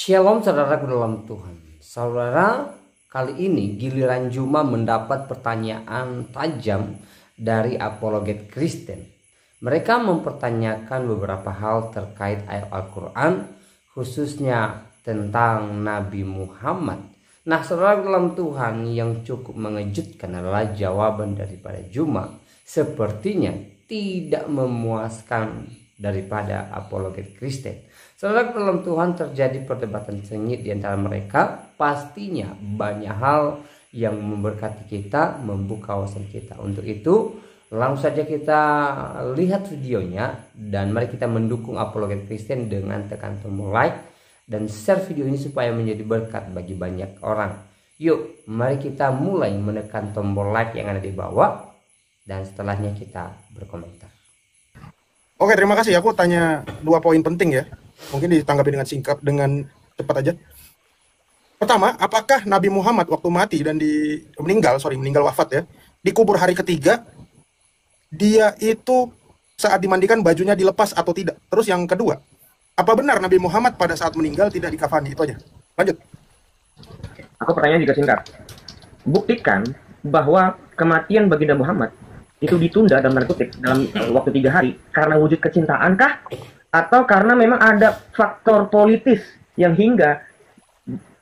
Shalom saudara dalam Tuhan. Saudara, kali ini giliran Juma mendapat pertanyaan tajam dari apologet Kristen. Mereka mempertanyakan beberapa hal terkait ayat Al-Quran, khususnya tentang Nabi Muhammad. Nah, saudara dalam Tuhan, yang cukup mengejutkan adalah jawaban daripada Juma sepertinya tidak memuaskan daripada apologet Kristen. Saudara dalam Tuhan, terjadi perdebatan sengit di antara mereka. Pastinya banyak hal yang memberkati kita, membuka wawasan kita. Untuk itu, langsung saja kita lihat videonya dan mari kita mendukung apologet Kristen dengan tekan tombol like dan share video ini supaya menjadi berkat bagi banyak orang. Yuk, mari kita mulai menekan tombol like yang ada di bawah dan setelahnya kita berkomentar. Oke, terima kasih. Aku tanya 2 poin penting ya. Mungkin ditanggapi dengan singkat, dengan cepat aja. Pertama, apakah Nabi Muhammad waktu mati dan meninggal wafat ya, dikubur hari ketiga, dia itu saat dimandikan bajunya dilepas atau tidak? Terus yang kedua, apa benar Nabi Muhammad pada saat meninggal tidak dikafani? Itu aja. Lanjut. Aku pertanyaan juga singkat. Buktikan bahwa kematian baginda Muhammad itu ditunda dalam tanda kutip dalam waktu 3 hari karena wujud kecintaan kah? Atau karena memang ada faktor politis yang hingga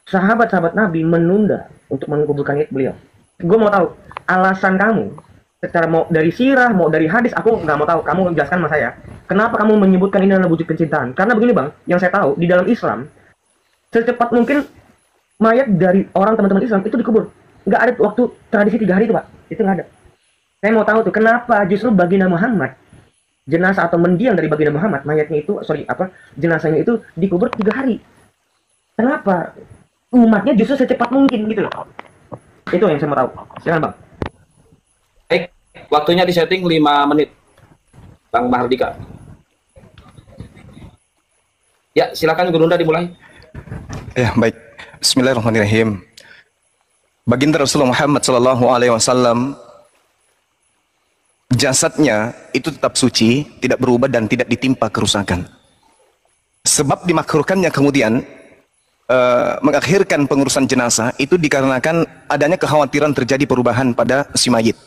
sahabat-sahabat Nabi menunda untuk menguburkan beliau. Gue mau tahu alasan kamu, secara mau dari sirah, mau dari hadis, aku nggak mau tahu. Kamu jelaskan sama saya, kenapa kamu menyebutkan ini adalah wujud kecintaan? Karena begini bang, yang saya tahu di dalam Islam, secepat mungkin mayat dari orang teman-teman Islam itu dikubur. Nggak ada waktu tradisi 3 hari itu pak, itu nggak ada. Saya mau tahu tuh kenapa justru baginda Muhammad, jenazah atau mendiang dari baginda Muhammad, mayatnya itu, jenazahnya itu dikubur 3 hari. Kenapa umatnya justru secepat mungkin gitu loh? Itu yang saya mau tahu. Silakan bang. Baik, waktunya disetting 5 menit, Bang Mahardika. Ya, silakan Gurunda dimulai. Ya, baik. Bismillahirrahmanirrahim. Baginda Rasulullah Muhammad SAW, jasadnya itu tetap suci, tidak berubah dan tidak ditimpa kerusakan. Sebab dimakruhkannya kemudian mengakhirkan pengurusan jenazah itu dikarenakan adanya kekhawatiran terjadi perubahan pada si mayit.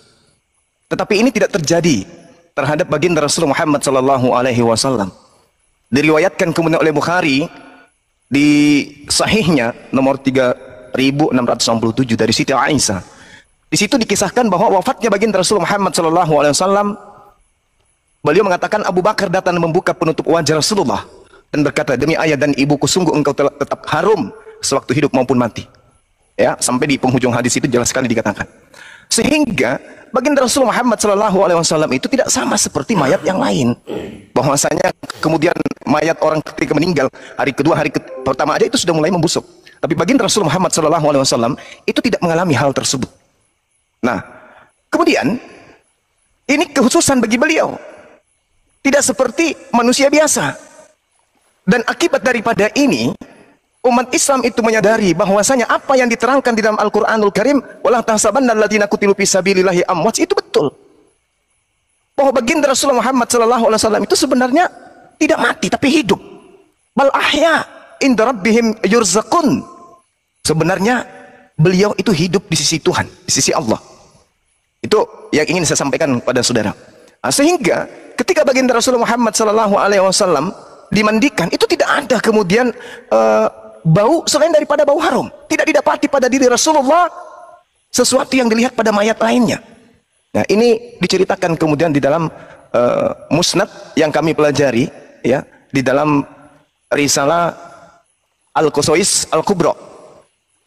Tetapi ini tidak terjadi terhadap baginda Rasulullah Muhammad SAW. Diriwayatkan kemudian oleh Bukhari di sahihnya nomor 3667 dari Siti Aisyah. Di situ dikisahkan bahwa wafatnya baginda Rasulullah Muhammad SAW, beliau mengatakan Abu Bakar datang membuka penutup wajah Rasulullah dan berkata, demi ayah dan ibuku, sungguh engkau tetap harum sewaktu hidup maupun mati. Ya, sampai di penghujung hadis itu jelas sekali dikatakan. Sehingga baginda Rasulullah Muhammad SAW itu tidak sama seperti mayat yang lain. Bahwasanya kemudian mayat orang ketika meninggal hari kedua, pertama aja itu sudah mulai membusuk. Tapi baginda Rasulullah Muhammad SAW itu tidak mengalami hal tersebut. Nah, kemudian ini kekhususan bagi beliau, tidak seperti manusia biasa. Dan akibat daripada ini, umat Islam itu menyadari bahwasanya apa yang diterangkan di dalam Al-Quranul Karim, wala tahsabanna alladziina qutilu fi sabilillahi amwat, itu betul. Bahwa baginda Rasulullah Muhammad SAW itu sebenarnya tidak mati tapi hidup. Bal ahya inda rabbihim yurzaqun. Sebenarnya beliau itu hidup di sisi Tuhan, di sisi Allah. Itu yang ingin saya sampaikan pada saudara. Nah, sehingga ketika baginda Rasulullah Muhammad SAW dimandikan, itu tidak ada kemudian bau selain daripada bau harum. Tidak didapati pada diri Rasulullah sesuatu yang dilihat pada mayat lainnya. Nah, ini diceritakan kemudian di dalam musnad yang kami pelajari, ya, di dalam risalah Al-Qusais Al-Kubra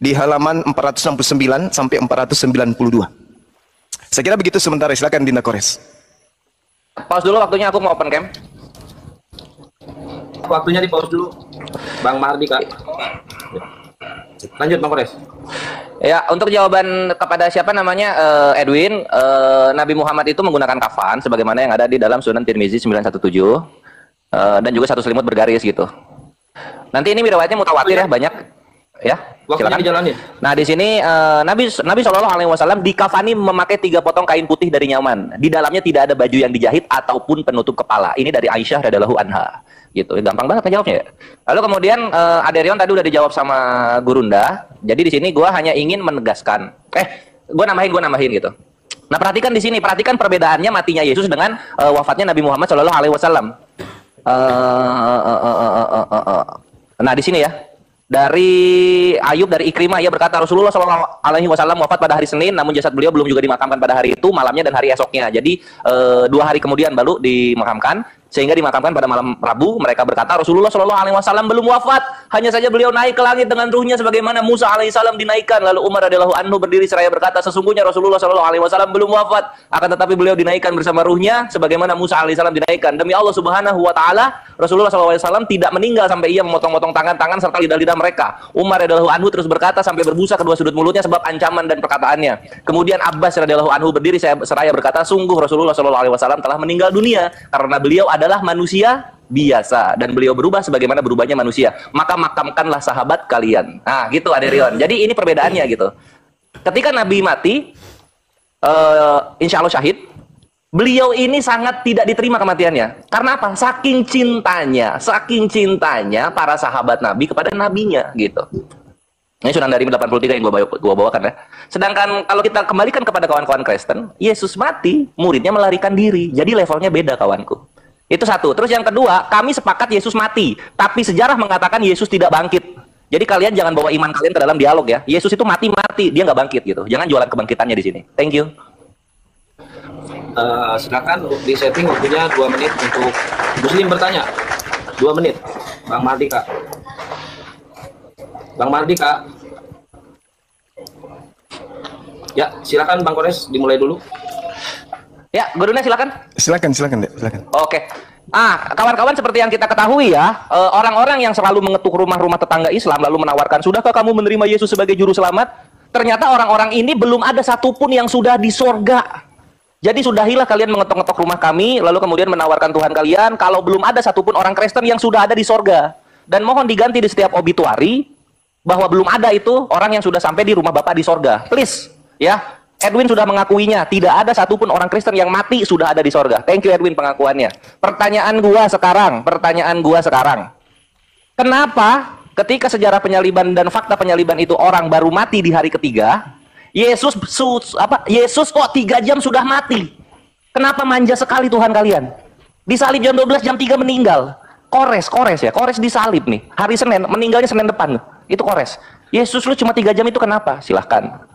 di halaman 469 sampai 492. Saya kira begitu sementara, silakan Dinda Kores. Pause dulu waktunya, aku mau open cam. Waktunya di pause dulu, Bang Mahardika. Lanjut Bang Kores. Ya, untuk jawaban kepada siapa namanya Edwin, Nabi Muhammad itu menggunakan kafan sebagaimana yang ada di dalam Sunan Tirmizi 917 dan juga satu selimut bergaris gitu. Nanti ini riwayatnya mutawatir ya, banyak. Ya, Waktunya silakan. dijalanin. Nah, di sini Nabi Shallallahu Alaihi Wasallam dikafani memakai 3 potong kain putih dari nyaman. Di dalamnya tidak ada baju yang dijahit ataupun penutup kepala. Ini dari Aisyah radhiyallahu anha. Gitu, gampang banget ngejawabnya. Ya. Lalu kemudian Aderion tadi udah dijawab sama Gurunda. Jadi di sini gua hanya ingin menegaskan. Gua nambahin gitu. Nah, perhatikan di sini, perhatikan perbedaannya matinya Yesus dengan wafatnya Nabi Muhammad Shallallahu Alaihi Wasallam. Nah, di sini ya. Dari Ayub, dari Ikrimah, ia berkata Rasulullah Shallallahu Alaihi Wasallam wafat pada hari Senin, namun jasad beliau belum juga dimakamkan pada hari itu, malamnya dan hari esoknya. Jadi 2 hari kemudian baru dimakamkan, sehingga dimakamkan pada malam Rabu. Mereka berkata Rasulullah Shallallahu Alaihi Wasallam belum wafat, hanya saja beliau naik ke langit dengan ruhnya sebagaimana Musa alaihissalam dinaikkan. Lalu Umar radhiyallahu anhu berdiri seraya berkata, sesungguhnya Rasulullah Shallallahu Alaihi Wasallam belum wafat, akan tetapi beliau dinaikkan bersama ruhnya sebagaimana Musa alaihissalam dinaikkan. Demi Allah Subhanahu Wa Taala, Rasulullah Shallallahu Alaihi Wasallam tidak meninggal sampai ia memotong-motong tangan-tangan serta lidah-lidah mereka. Umar radhiyallahu anhu terus berkata sampai berbusa kedua sudut mulutnya sebab ancaman dan perkataannya. Kemudian Abbas radhiyallahu anhu berdiri seraya berkata, sungguh Rasulullah Shallallahu Alaihi Wasallam telah meninggal dunia karena beliau adalah manusia biasa dan beliau berubah sebagaimana berubahnya manusia. Maka makamkanlah sahabat kalian. Nah, gitu Aderion. Jadi ini perbedaannya gitu. Ketika Nabi mati, insya Allah syahid. Beliau ini sangat tidak diterima kematiannya. Karena apa? Saking cintanya para sahabat Nabi kepada nabinya gitu. Ini Sunan Darimi 83 yang gua bawakan ya. Sedangkan kalau kita kembalikan kepada kawan-kawan Kristen, Yesus mati, muridnya melarikan diri. Jadi levelnya beda kawanku. Itu satu. Terus yang kedua, kami sepakat Yesus mati, tapi sejarah mengatakan Yesus tidak bangkit. Jadi kalian jangan bawa iman kalian ke dalam dialog ya. Yesus itu mati, dia nggak bangkit gitu. Jangan jualan kebangkitannya di sini. Thank you. Silakan di setting waktunya 2 menit untuk Muslim bertanya. 2 menit. Bang Mardika. Ya, silakan Bang Kores dimulai dulu. Ya, Guruna silakan. Silakan, Dek. Silakan. Oke. Kawan-kawan seperti yang kita ketahui ya, orang-orang yang selalu mengetuk rumah-rumah tetangga Islam lalu menawarkan, sudahkah kamu menerima Yesus sebagai juru selamat? Ternyata orang-orang ini belum ada satupun yang sudah di sorga. Jadi sudahilah kalian mengetok-ngetok rumah kami, lalu kemudian menawarkan Tuhan kalian, kalau belum ada satupun orang Kristen yang sudah ada di sorga. Dan mohon diganti di setiap obituari, bahwa belum ada itu orang yang sudah sampai di rumah Bapak di sorga. Please, ya. Edwin sudah mengakuinya, tidak ada satupun orang Kristen yang mati sudah ada di sorga. Thank you Edwin pengakuannya. Pertanyaan gua sekarang. Kenapa ketika sejarah penyaliban dan fakta penyaliban itu orang baru mati di hari ketiga, Yesus kok 3 jam sudah mati? Kenapa manja sekali Tuhan kalian? Disalib jam 12, jam 3 meninggal. Kores disalib nih. Hari Senin, meninggalnya Senin depan. Itu Kores. Yesus lu cuma 3 jam itu kenapa? Silahkan.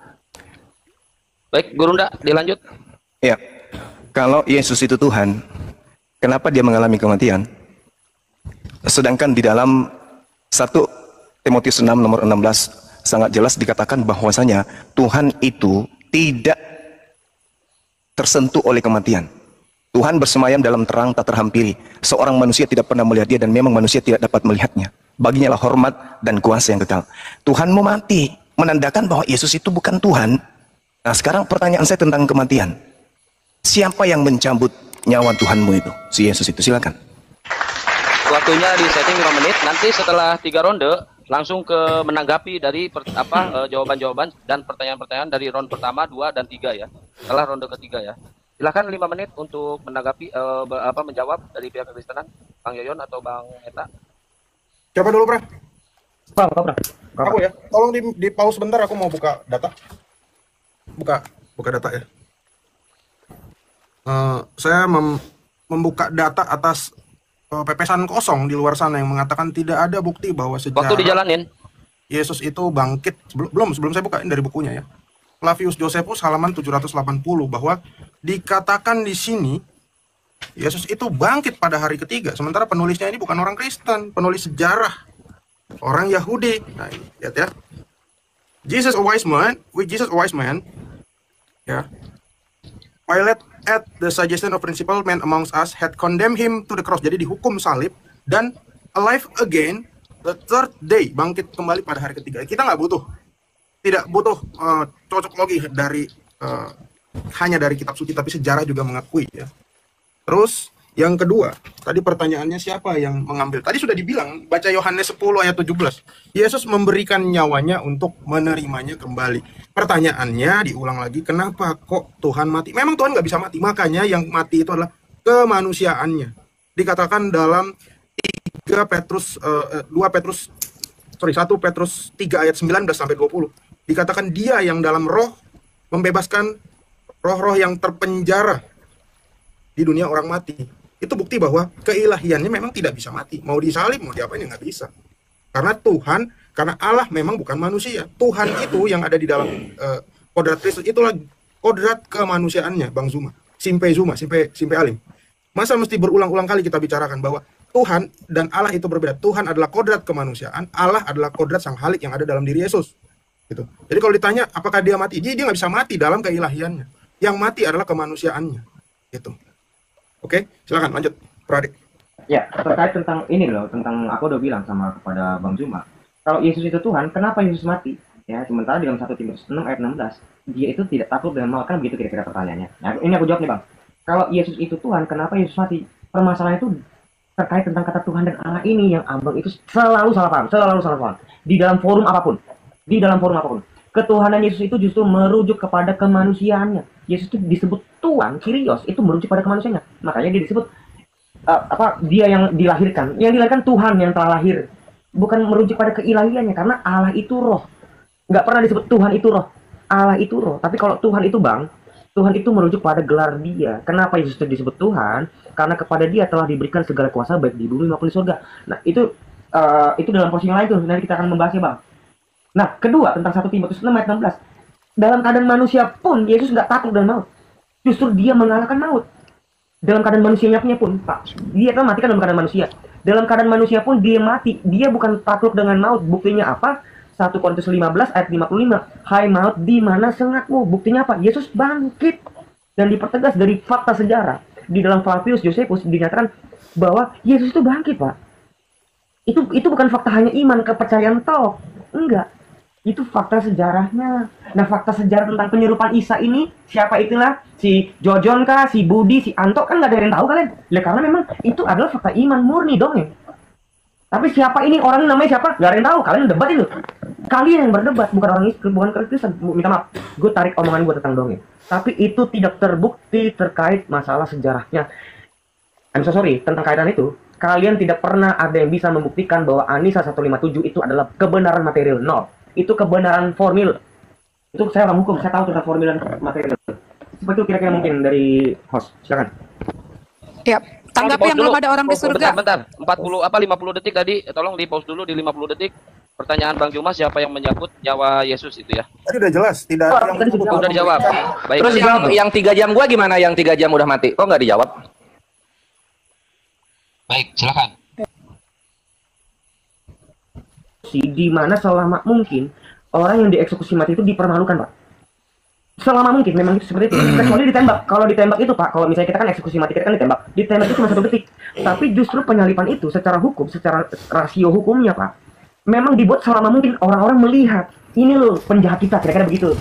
Baik, Gurunda, dilanjut. Ya, kalau Yesus itu Tuhan, kenapa dia mengalami kematian? Sedangkan di dalam 1 Timotius 6 nomor 16 sangat jelas dikatakan bahwasanya Tuhan itu tidak tersentuh oleh kematian. Tuhan bersemayam dalam terang tak terhampiri. Seorang manusia tidak pernah melihat dia dan memang manusia tidak dapat melihatnya. Baginya lah hormat dan kuasa yang kekal. Tuhan mau mati, menandakan bahwa Yesus itu bukan Tuhan. Nah, sekarang pertanyaan saya tentang kematian. Siapa yang mencabut nyawa Tuhanmu itu? Si Yesus itu, silakan. Waktunya di setting 5 menit. Nanti setelah 3 ronde langsung ke menanggapi dari jawaban-jawaban dan pertanyaan-pertanyaan dari ronde pertama, 2 dan 3 ya. Setelah ronde ketiga ya. Silakan 5 menit untuk menanggapi menjawab dari pihak Kristenan, Bang Yoyon atau Bang Eta. Siapa dulu, Bro? Bang, Aku ya. Tolong di pause sebentar, aku mau buka data. Buka data ya. Saya membuka data atas pepesan kosong di luar sana yang mengatakan tidak ada bukti bahwa sejarah Waktu dijalanin. Yesus itu bangkit. Sebelum saya bukain dari bukunya ya. Flavius Josephus halaman 780 bahwa dikatakan di sini Yesus itu bangkit pada hari ketiga. Sementara penulisnya ini bukan orang Kristen, penulis sejarah, orang Yahudi. Nah, lihat ya. Jesus a wise man, ya. Pilate at the suggestion of principal men amongst us had condemned him to the cross. Jadi dihukum salib dan alive again the third day, bangkit kembali pada hari ketiga. Kita tidak butuh cocok logi dari hanya dari kitab suci, tapi sejarah juga mengakui ya. Terus Yang kedua, tadi pertanyaannya siapa yang mengambil? Tadi sudah dibilang, baca Yohanes 10 ayat 17. Yesus memberikan nyawanya untuk menerimanya kembali. Pertanyaannya diulang lagi, kenapa kok Tuhan mati? Memang Tuhan nggak bisa mati, makanya yang mati itu adalah kemanusiaannya. Dikatakan dalam 1 Petrus 3 ayat 19 sampai 20. Dikatakan dia yang dalam roh membebaskan roh-roh yang terpenjara di dunia orang mati. Itu bukti bahwa keilahiannya memang tidak bisa mati. Mau disalib, mau diapain, ya nggak bisa. Karena Tuhan, karena Allah memang bukan manusia. Tuhan itu yang ada di dalam kodrat Kristus, itulah kodrat kemanusiaannya, Bang Zuma. Simpe Alim. Masa mesti berulang-ulang kali kita bicarakan bahwa Tuhan dan Allah itu berbeda. Tuhan adalah kodrat kemanusiaan, Allah adalah kodrat sang halik yang ada dalam diri Yesus. Gitu. Jadi kalau ditanya apakah dia mati, dia nggak bisa mati dalam keilahiannya. Yang mati adalah kemanusiaannya. Gitu. Oke, silakan lanjut, Pradik. Ya, terkait tentang ini loh, tentang aku udah bilang sama kepada Bang Zuma, kalau Yesus itu Tuhan, kenapa Yesus mati? Ya, sementara di dalam 1 Timotius 6 ayat 16, dia itu tidak takut dengan maut, kan begitu kira-kira pertanyaannya. Nah, ini aku jawab nih, Bang. Kalau Yesus itu Tuhan, kenapa Yesus mati? Permasalahan itu terkait tentang kata Tuhan dan Allah ini yang Abang itu selalu salah paham. Di dalam forum apapun. Ketuhanan Yesus itu justru merujuk kepada kemanusiaannya. Yesus itu disebut Tuhan, Kyrios, itu merujuk pada kemanusiaannya. Makanya dia disebut dia yang dilahirkan. Yang dilahirkan Tuhan yang telah lahir. Bukan merujuk pada keilahiannya, karena Allah itu roh. Nggak pernah disebut Tuhan itu roh. Allah itu roh. Tapi kalau Tuhan itu, Bang, Tuhan itu merujuk pada gelar dia. Kenapa Yesus itu disebut Tuhan? Karena kepada dia telah diberikan segala kuasa baik di bumi maupun di surga. Nah, itu dalam porsi yang lain tuh. Nanti kita akan membahasnya, Bang. Nah, kedua, tentang 1 Timotius 6 ayat 16. Dalam keadaan manusia pun, Yesus nggak takut dengan maut. Justru dia mengalahkan maut. Dalam keadaan manusianya pun, Pak. Dia kan mati kan dalam keadaan manusia. Dalam keadaan manusia pun dia mati. Dia bukan takut dengan maut. Buktinya apa? 1 Korintus 15 ayat 55. Hai maut, di mana sengatmu? Buktinya apa? Yesus bangkit. Dan dipertegas dari fakta sejarah. Di dalam Flavius Josephus dinyatakan bahwa Yesus itu bangkit, Pak. Itu bukan fakta hanya iman, kepercayaan toh. Enggak. Itu fakta sejarahnya. Nah, fakta sejarah tentang penyerupaan Isa ini, siapa itulah? Si Jojon kah? Si Budi? Si Anto? Kan nggak ada yang tahu kalian. Ya, karena memang itu adalah fakta iman murni dong ya. Tapi siapa ini? Orang namanya siapa? Nggak ada yang tahu. Kalian debat itu. Kalian yang berdebat, bukan orang Islam, bukan Kristen. Minta maaf. Gue tarik omongan gue tentang dongeng. Tapi itu tidak terbukti terkait masalah sejarahnya. I'm so sorry, tentang kaitan itu. Kalian tidak pernah ada yang bisa membuktikan bahwa Anisa 157 itu adalah kebenaran material. No. Itu kebenaran formil. Itu saya orang hukum, saya tahu tentang formil dan material. Seperti itu kira-kira mungkin dari host. Silakan. Ya, tanggapi yang belum ada orang di surga. Bentar. 50 detik tadi, tolong di pause dulu di 50 detik. Pertanyaan Bang Juma, siapa yang menyangkut nyawa Yesus itu ya? Tadi udah jelas, tidak ada yang Udah dijawab. Baik. Terus yang 3 jam gua gimana? Yang 3 jam udah mati? Kok nggak dijawab? Baik, silakan. Di mana selama mungkin orang yang dieksekusi mati itu dipermalukan, Pak. Selama mungkin memang itu seperti itu. Kecuali ditembak. Kalau ditembak itu, Pak, kalau misalnya kita kan eksekusi mati, kita kan ditembak. Ditembak itu cuma 1 detik. Tapi justru penyalipan itu secara hukum, secara rasio hukumnya, Pak, memang dibuat selama mungkin orang-orang melihat. Ini loh penjahat kita, kira-kira begitu.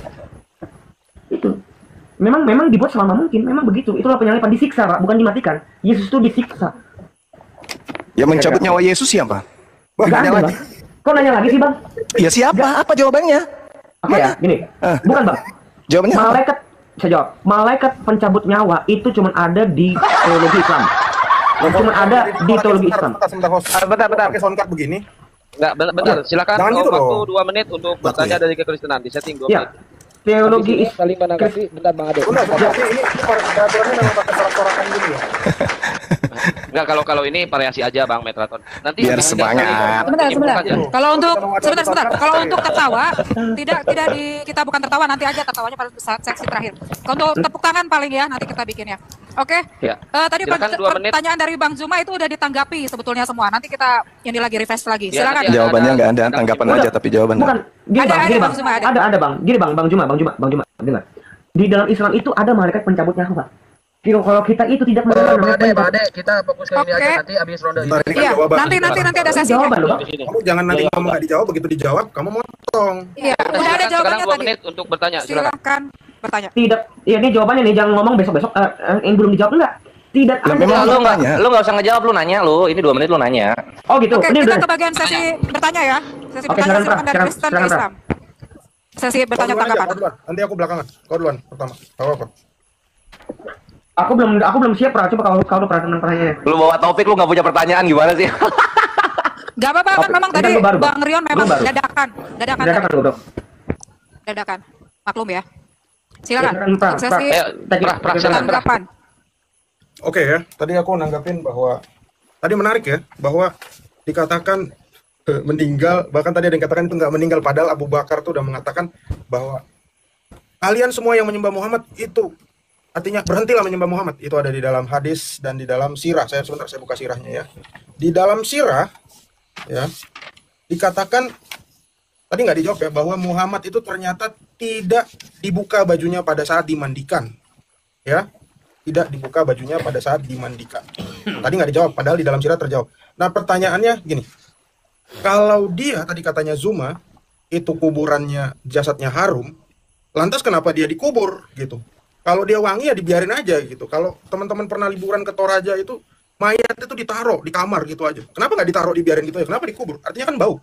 Itu. Memang dibuat selama mungkin, memang begitu. Itulah penyalipan, disiksa, Pak, bukan dimatikan. Yesus itu disiksa. Yang mencabut nyawa Yesus siapa? Gak ada, Bang. Kok nanya lagi sih, Bang? Ya siapa? Apa jawabannya? Oke ya, gini. Bukan, Bang. Jawabannya apa? Malaikat, saya jawab. Malaikat pencabut nyawa itu cuma ada di teologi Islam. Cuma ada di teologi Islam. Bentar. Pakai soundcard begini. Enggak, bentar. Silakan Jangan gitu waktu loh. 2 menit untuk bertanya dari kekristenan. Di setting 2 menit. Ya. Teologi Islam. Kali menanggapi, bentar Bang Ade. Udah, ini peraturannya memang pakai sorak-sorakan gini ya. Enggak, kalau ini variasi aja Bang Metraton. Nanti Biar semangat. Sebentar. Kalau untuk sebentar. Kalau untuk tertawa, tidak kita bukan tertawa, nanti aja tertawanya pada saat seksi terakhir. Kalau untuk tepuk tangan paling ya, nanti kita bikin ya. Oke. Ya. Tadi Silakan 2 menit. pertanyaan dari Bang Zuma itu udah ditanggapi sebetulnya semua. Nanti kita ini lagi refresh lagi. Ya, Silakan. nanti Jawabannya nggak ada, tanggapan aja tapi jawaban. Bukan. Gini, Ada, Bang, gini, Bang Bang. Zuma, ada. Ada, Bang. Gini, Bang Juma. Dengar. Di dalam Islam itu ada malaikat pencabut nyawa. Kalau kita itu tidak Bang Ade, kita fokus ke ini aja nanti habis ronde ini. Iya, nanti ada sesi. Jawaban loh, Bang. Kamu jangan nanti ngomong nggak dijawab, begitu dijawab kamu motong. Iya, udah ada Sekarang jawabannya 2 tadi. menit untuk bertanya. Silakan. Silakan bertanya. Tidak, ya ini jawabannya nih, jangan ngomong besok-besok yang belum dijawab enggak. Tidak Lah, ada. memang Lu nggak usah ngejawab, lu nanya lu. Ini 2 menit lu nanya. Oh gitu. Oke, Ini kita udah. ke bagian sesi bertanya ya. Sesi Oke, bertanya silakan, silakan dari Pra. Kristen ke Silakan, Pra. Islam. Sesi Kau bertanya duluan aja, tanggapan. kau duluan. Nanti aku belakangan. Kau duluan pertama. Gak apa-apa. Aku belum siap, Pra. Coba kalau udah pernah pertanyaannya. Lu bawa topik, lu nggak punya pertanyaan gimana sih? Gak apa-apa kan Oke, memang ini kan tadi lu baru, Bang. Bang Rion memang Lu baru. dadakan Dadakan tadi. dulu, Bro. Dadakan. Maklum ya. Silakan. Silakan, Pra. Untuk sesi Ayo, Pra, silakan, Pra. tanggapan. Oke ya, tadi aku nanggapin bahwa tadi menarik ya, bahwa dikatakan meninggal, bahkan tadi ada yang katakan itu nggak meninggal, padahal Abu Bakar tuh udah mengatakan bahwa kalian semua yang menyembah Muhammad itu artinya berhentilah menyembah Muhammad. Itu ada di dalam hadis dan di dalam sirah. Saya buka sirahnya ya. Di dalam sirah ya dikatakan tadi nggak dijawab ya bahwa Muhammad itu ternyata tidak dibuka bajunya pada saat dimandikan, ya. Tidak dibuka bajunya pada saat dimandikan. Tadi nggak dijawab, padahal di dalam sirah terjawab. Nah pertanyaannya gini, kalau dia tadi katanya Zuma itu kuburannya jasadnya harum, lantas kenapa dia dikubur gitu? Kalau dia wangi ya dibiarin aja gitu. Kalau teman-teman pernah liburan ke Toraja itu mayat itu ditaruh di kamar gitu aja. Kenapa nggak ditaruh dibiarin gitu aja? Kenapa dikubur? Artinya kan bau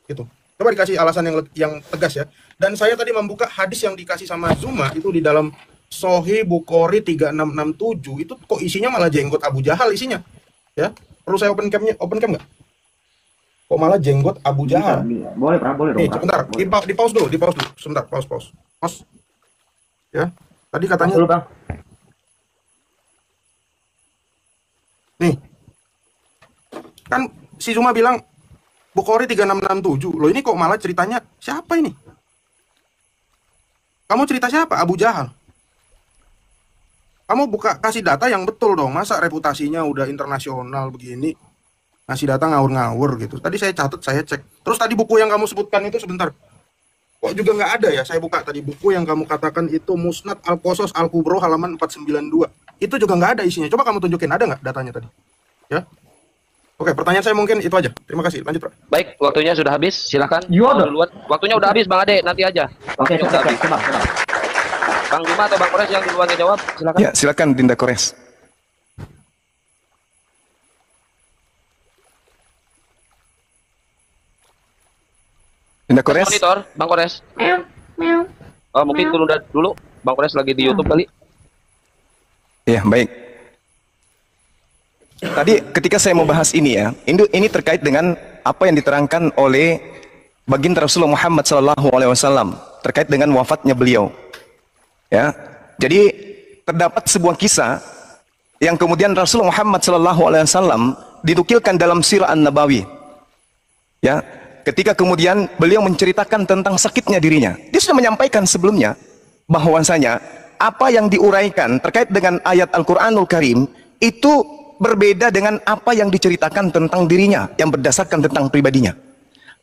gitu. Coba dikasih alasan yang tegas ya. Dan saya tadi membuka hadis yang dikasih sama Zuma itu di dalam Sahih Bukhari 3667 itu kok isinya malah jenggot Abu Jahal isinya. Ya. Perlu saya open cam nggak? Kok malah jenggot Abu Jahal? Boleh, Pra. Boleh dong, Nih, Pra. sebentar. Di pause dulu. Sebentar, pause. Ya. Tadi katanya Dulu, Bang. nih. Kan si Zuma bilang Bukhari 3667. Loh ini kok malah ceritanya siapa ini? Kamu cerita siapa? Abu Jahal. Kamu kasih data yang betul dong. Masa reputasinya udah internasional begini, ngasih data ngawur-ngawur gitu. Tadi saya catat, saya cek. Terus tadi buku yang kamu sebutkan itu sebentar. Kok juga nggak ada ya? Saya buka tadi buku yang kamu katakan itu Musnad Al-Qasas Al-Kubro halaman 492. Itu juga nggak ada isinya. Coba kamu tunjukin, ada nggak datanya tadi? Ya. Oke, pertanyaan saya mungkin itu aja. Terima kasih. Lanjut, Pak. Baik, waktunya sudah habis. Silakan. Iya, dong. Duluan. Waktunya udah habis, Bang Ade. Nanti aja. Oke, Waktunya udah habis. coba. Bang Juma atau Bang Kores yang duluan ngejawab? Silakan. Ya, silakan Dinda Kores. Dinda Kores. Monitor, Bang Kores. Oh, mungkin turun dulu. Bang Kores lagi di YouTube kali. Ya, baik. Tadi ketika saya mau bahas ini ya, ini terkait dengan apa yang diterangkan oleh baginda Rasulullah Muhammad SAW terkait dengan wafatnya beliau. Ya, jadi terdapat sebuah kisah yang kemudian Rasulullah Muhammad SAW dinukilkan dalam Sirah An-Nabawi. Ya, ketika kemudian beliau menceritakan tentang sakitnya dirinya, dia sudah menyampaikan sebelumnya bahwasanya apa yang diuraikan terkait dengan ayat Al-Quranul Karim itu berbeda dengan apa yang diceritakan tentang dirinya yang berdasarkan tentang pribadinya.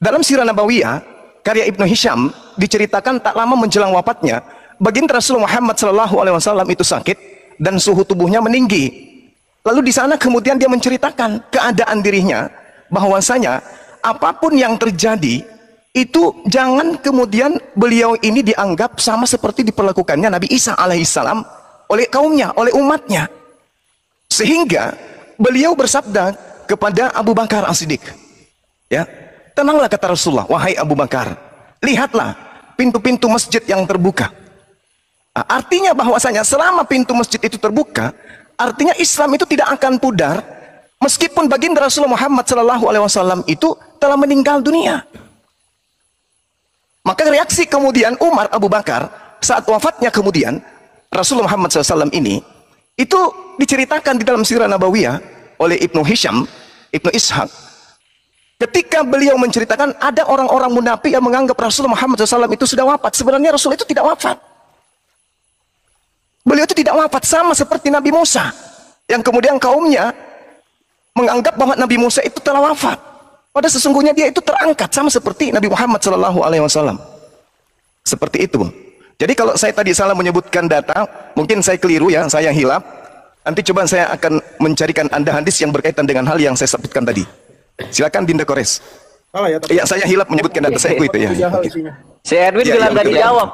Dalam Sirah Nabawiyah karya Ibnu Hisham diceritakan tak lama menjelang wafatnya baginda Rasulullah Muhammad SAW itu sakit dan suhu tubuhnya meninggi. Lalu di sana kemudian dia menceritakan keadaan dirinya bahwasanya apapun yang terjadi itu jangan kemudian beliau ini dianggap sama seperti diperlakukannya Nabi Isa alaihissalam oleh kaumnya, oleh umatnya. Sehingga beliau bersabda kepada Abu Bakar As-Siddiq, ya, tenanglah kata Rasulullah, wahai Abu Bakar, lihatlah pintu-pintu masjid yang terbuka. Nah, artinya bahwasanya selama pintu masjid itu terbuka, artinya Islam itu tidak akan pudar meskipun baginda Rasulullah Muhammad SAW itu telah meninggal dunia. Maka reaksi kemudian Umar Abu Bakar saat wafatnya kemudian Rasulullah Muhammad SAW ini itu diceritakan di dalam Sirah Nabawiyah oleh Ibnu Hisham, Ibnu Ishaq. Ketika beliau menceritakan ada orang-orang munafik yang menganggap Rasulullah Muhammad SAW itu sudah wafat. Sebenarnya Rasul itu tidak wafat. Beliau itu tidak wafat, sama seperti Nabi Musa yang kemudian kaumnya menganggap bahwa Nabi Musa itu telah wafat. Padahal sesungguhnya dia itu terangkat sama seperti Nabi Muhammad SAW. Seperti itu, Bang. Jadi kalau saya tadi salah menyebutkan data, mungkin saya keliru ya, saya hilaf. Nanti coba saya akan mencarikan Anda hadis yang berkaitan dengan hal yang saya sebutkan tadi. Silakan Dinda Kores. Salah ya, Iya, saya hilaf menyebutkan data saya itu ya. Si Edwin Ya, bilang ya, nggak betul. dijawab.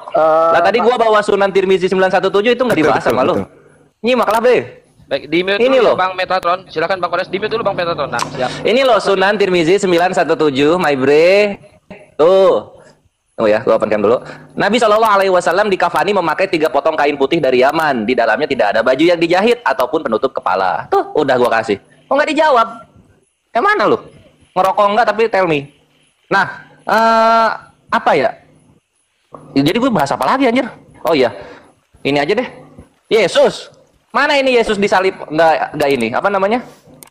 Lah tadi gua bawa Sunan Tirmizi 917 itu nggak dibahas sama lu. Nyimak lah, Be. Baik, di mute Ini dulu loh. Bang Metatron. Silakan Bang Kores, di mute dulu Bang Metatron. Nah, siap. Ini loh Sunan Tirmizi 917, my bre. Tuh. Oh ya, gua openkan dulu. Nabi Shallallahu Alaihi Wasallam dikafani memakai 3 potong kain putih dari Yaman. Di dalamnya tidak ada baju yang dijahit ataupun penutup kepala. Tuh, udah gua kasih. Oh nggak dijawab. Yang mana lu? Ngerokok enggak tapi tell me. Nah, apa ya? Jadi gue bahas apa lagi anjir? Oh iya. Ini aja deh. Yesus. Mana ini Yesus disalib? Enggak ini. Apa namanya?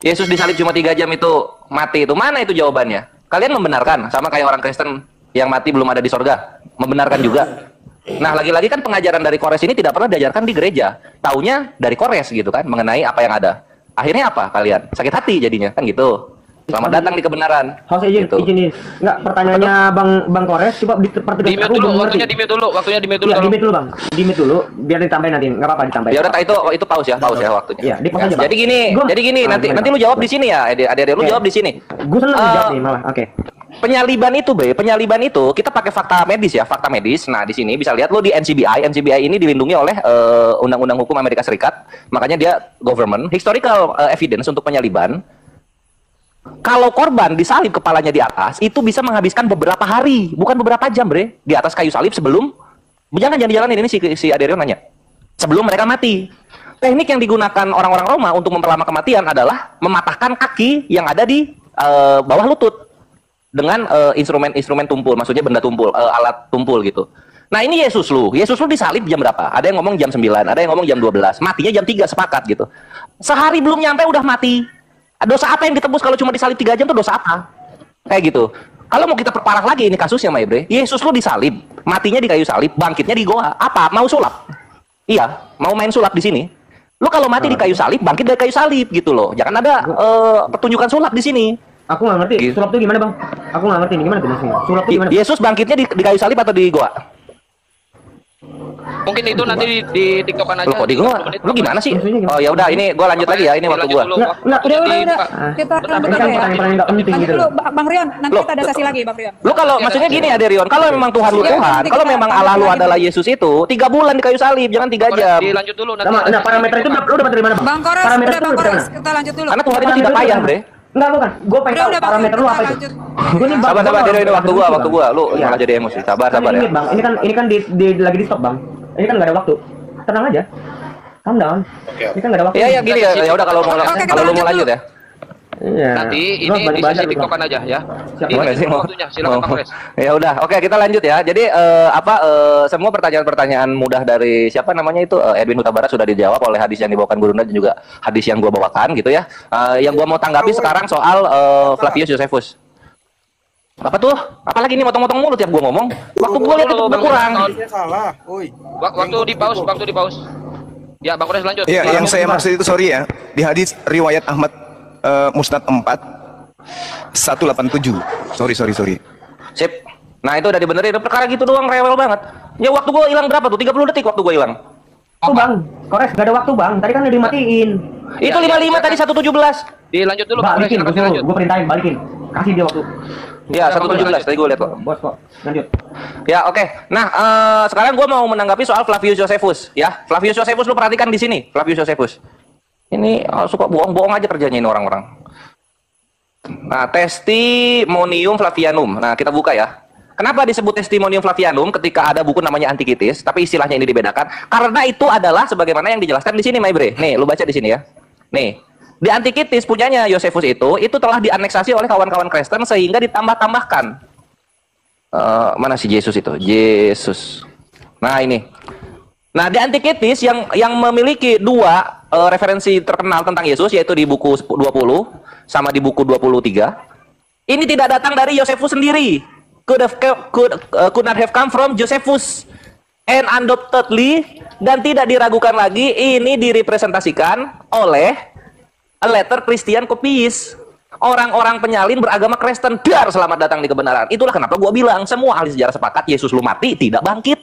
Yesus disalib cuma 3 jam itu mati itu. Mana itu jawabannya? Kalian membenarkan sama kayak orang Kristen yang mati belum ada di sorga? Membenarkan juga. Nah, lagi-lagi kan pengajaran dari Kores ini tidak pernah diajarkan di gereja. Taunya dari Kores gitu kan, mengenai apa yang ada. Akhirnya apa kalian? Sakit hati jadinya, kan gitu. Selamat datang di kebenaran. Host izin, Gitu. izinin. Enggak, pertanyaannya Bang Kores coba dipertegas. Di mute dulu, waktunya di mute dulu, waktunya di mute dulu. Iya, di tolong. mute dulu, Bang. Di mute dulu, biar ditambahin nanti. Enggak apa-apa ditambahin. Ya udah itu pause ya waktunya. Iya, di pause aja, Bang. Jadi gini, nanti gimana, nanti lu Bang? jawab di sini ya. Adik-adik lu Oke. jawab di sini. Gue seneng dijawab nih malah. Oke. Penyaliban itu, penyaliban itu kita pakai fakta medis ya, fakta medis. Nah, di sini bisa lihat lo di NCBI. NCBI ini dilindungi oleh Undang-Undang Hukum Amerika Serikat. Makanya dia government historical evidence untuk penyaliban. Kalau korban disalib kepalanya di atas, itu bisa menghabiskan beberapa hari, bukan beberapa jam, bre. Di atas kayu salib sebelum, jangan dijalanin, ini si Aderion nanya. Sebelum mereka mati. Teknik yang digunakan orang-orang Roma untuk memperlama kematian adalah mematahkan kaki yang ada di bawah lutut dengan instrumen tumpul, maksudnya benda tumpul, alat tumpul gitu. Nah, ini Yesus lu disalib jam berapa? Ada yang ngomong jam 9, ada yang ngomong jam 12. Matinya jam 3 sepakat gitu. Sehari belum nyampe udah mati. Dosa apa yang ditebus kalau cuma disalib 3 jam tuh dosa apa? Kayak gitu. Kalau mau kita perparah lagi ini kasusnya, Maibre. Yesus lu disalib, matinya di kayu salib, bangkitnya di goa. Apa? Mau sulap? Iya, mau main sulap di sini. Lu kalau mati di kayu salib, bangkit dari kayu salib gitu loh. Jangan ada pertunjukan sulap di sini. Aku nggak ngerti. Gitu. Sulap tuh gimana, Bang? Aku nggak ngerti nih, gimana tuh maksudnya? Sulap tuh gimana? Yesus bangkitnya di kayu salib atau di goa? Mungkin itu nanti di TikTokan aja. Lu kok di gua? 20 menit. Lu gimana sih? Maksudnya gimana? Oh ya udah, ini gua lanjut lagi ya. Ini waktu gua. Nggak, Udah. Ah. Kita Bentar, Ini bentar kan ya. pertanyaan-pertanyaan nggak penting Lanjut gitu dulu, loh. Bang Rion. Nanti Loh. kita ada sesi lagi, Bang Rion. Lu kalau maksudnya gini ya Derion, kalau memang Tuhan lu Iya, Tuhan, nanti kalau kita memang lanjut Allah lu lagi, adalah Bang. Yesus itu 3 bulan di kayu salib, jangan 3 Kores, jam. dilanjut dulu nanti. Nah, parameter itu lu dapat dari mana, Bang? Bang Kores, Parameter udah itu Bang dari Kores, mana? kita lanjut dulu. Karena Tuhan itu Parameter tidak payah, dari Bre. mana? Enggak, bukan. Gue pengen tahu Udah, Bang, parameter lu kita apa itu. lanjut. Gua nih, Bang, Sabar gua Derion, ini waktu gua. Lu Iya. malah jadi emosi. Sabar Kan ya. ini, Bang. Ini kan lagi di stop, Bang. Ini kan nggak ada waktu. Tenang aja. Calm down. Ini kan nggak ada waktu. Iya ya gini ya udah kalau mau Oke, kita kalau lu mau lanjut lanjut ya. Iya. Nanti Lu ini di balik-balik sesi dulu, Bang. TikTokan aja ya. Siap, Ini Gimana sih mau? waktunya. Silakan Bang Kores. Ya udah, oke kita lanjut ya. Jadi semua pertanyaan-pertanyaan mudah dari siapa namanya itu Edwin Huta Barat sudah dijawab oleh hadis yang dibawakan Gurunda dan juga hadis yang gua bawakan gitu ya. Yang gua mau tanggapi sekarang soal Flavius Josephus. Apa tuh? Apalagi ini motong-motong mulu tiap gua ngomong. Waktu gua lihat itu berkurang. Ini salah. Woi. Waktu di pause, waktu di pause. Ya, Bang Kores lanjut. Iya, yang saya maksud itu sorry ya, di hadis riwayat Ahmad Musnad 4 187. Sorry. Sip. Nah, itu udah dibenerin. Perkara gitu doang rewel banget. Ya waktu gua hilang berapa tuh? 30 detik waktu gua hilang. Tuh, Bang. Kores gak ada waktu, Bang. Tadi kan udah dimatiin. Itu Ya, 55 ya, tadi 117. Dilanjut dulu Bang Kores, Balikin, silakan dilanjut. gue perintahin, balikin. Kasih dia waktu. Ya, 117 tadi gua lihat kok. Bos kok. Lanjut. Ya oke. Nah sekarang gue mau menanggapi soal Flavius Josephus. Ya Flavius Josephus lu perhatikan di sini. Flavius Josephus. Ini suka bohong-bohong aja kerjanya ini orang-orang. Nah Testimonium Flavianum. Nah kita buka ya. Kenapa disebut Testimonium Flavianum ketika ada buku namanya Antikitis, tapi istilahnya ini dibedakan? Karena itu adalah sebagaimana yang dijelaskan di sini, Maibre. Nih, lu baca di sini ya. Nih, di Antikitis punyanya Josephus itu telah dianeksasi oleh kawan-kawan Kristen sehingga ditambah-tambahkan. Mana si Yesus itu? Yesus. Nah ini. Nah di Antikitis yang memiliki 2 referensi terkenal tentang Yesus yaitu di buku 20 sama di buku 23. Ini tidak datang dari Josephus sendiri. Could not have come from Josephus. And undoubtedly dan tidak diragukan lagi ini direpresentasikan oleh a letter Christian copies. Orang-orang penyalin beragama Kristen dar selamat datang di kebenaran. Itulah kenapa gua bilang semua ahli sejarah sepakat Yesus lu mati tidak bangkit.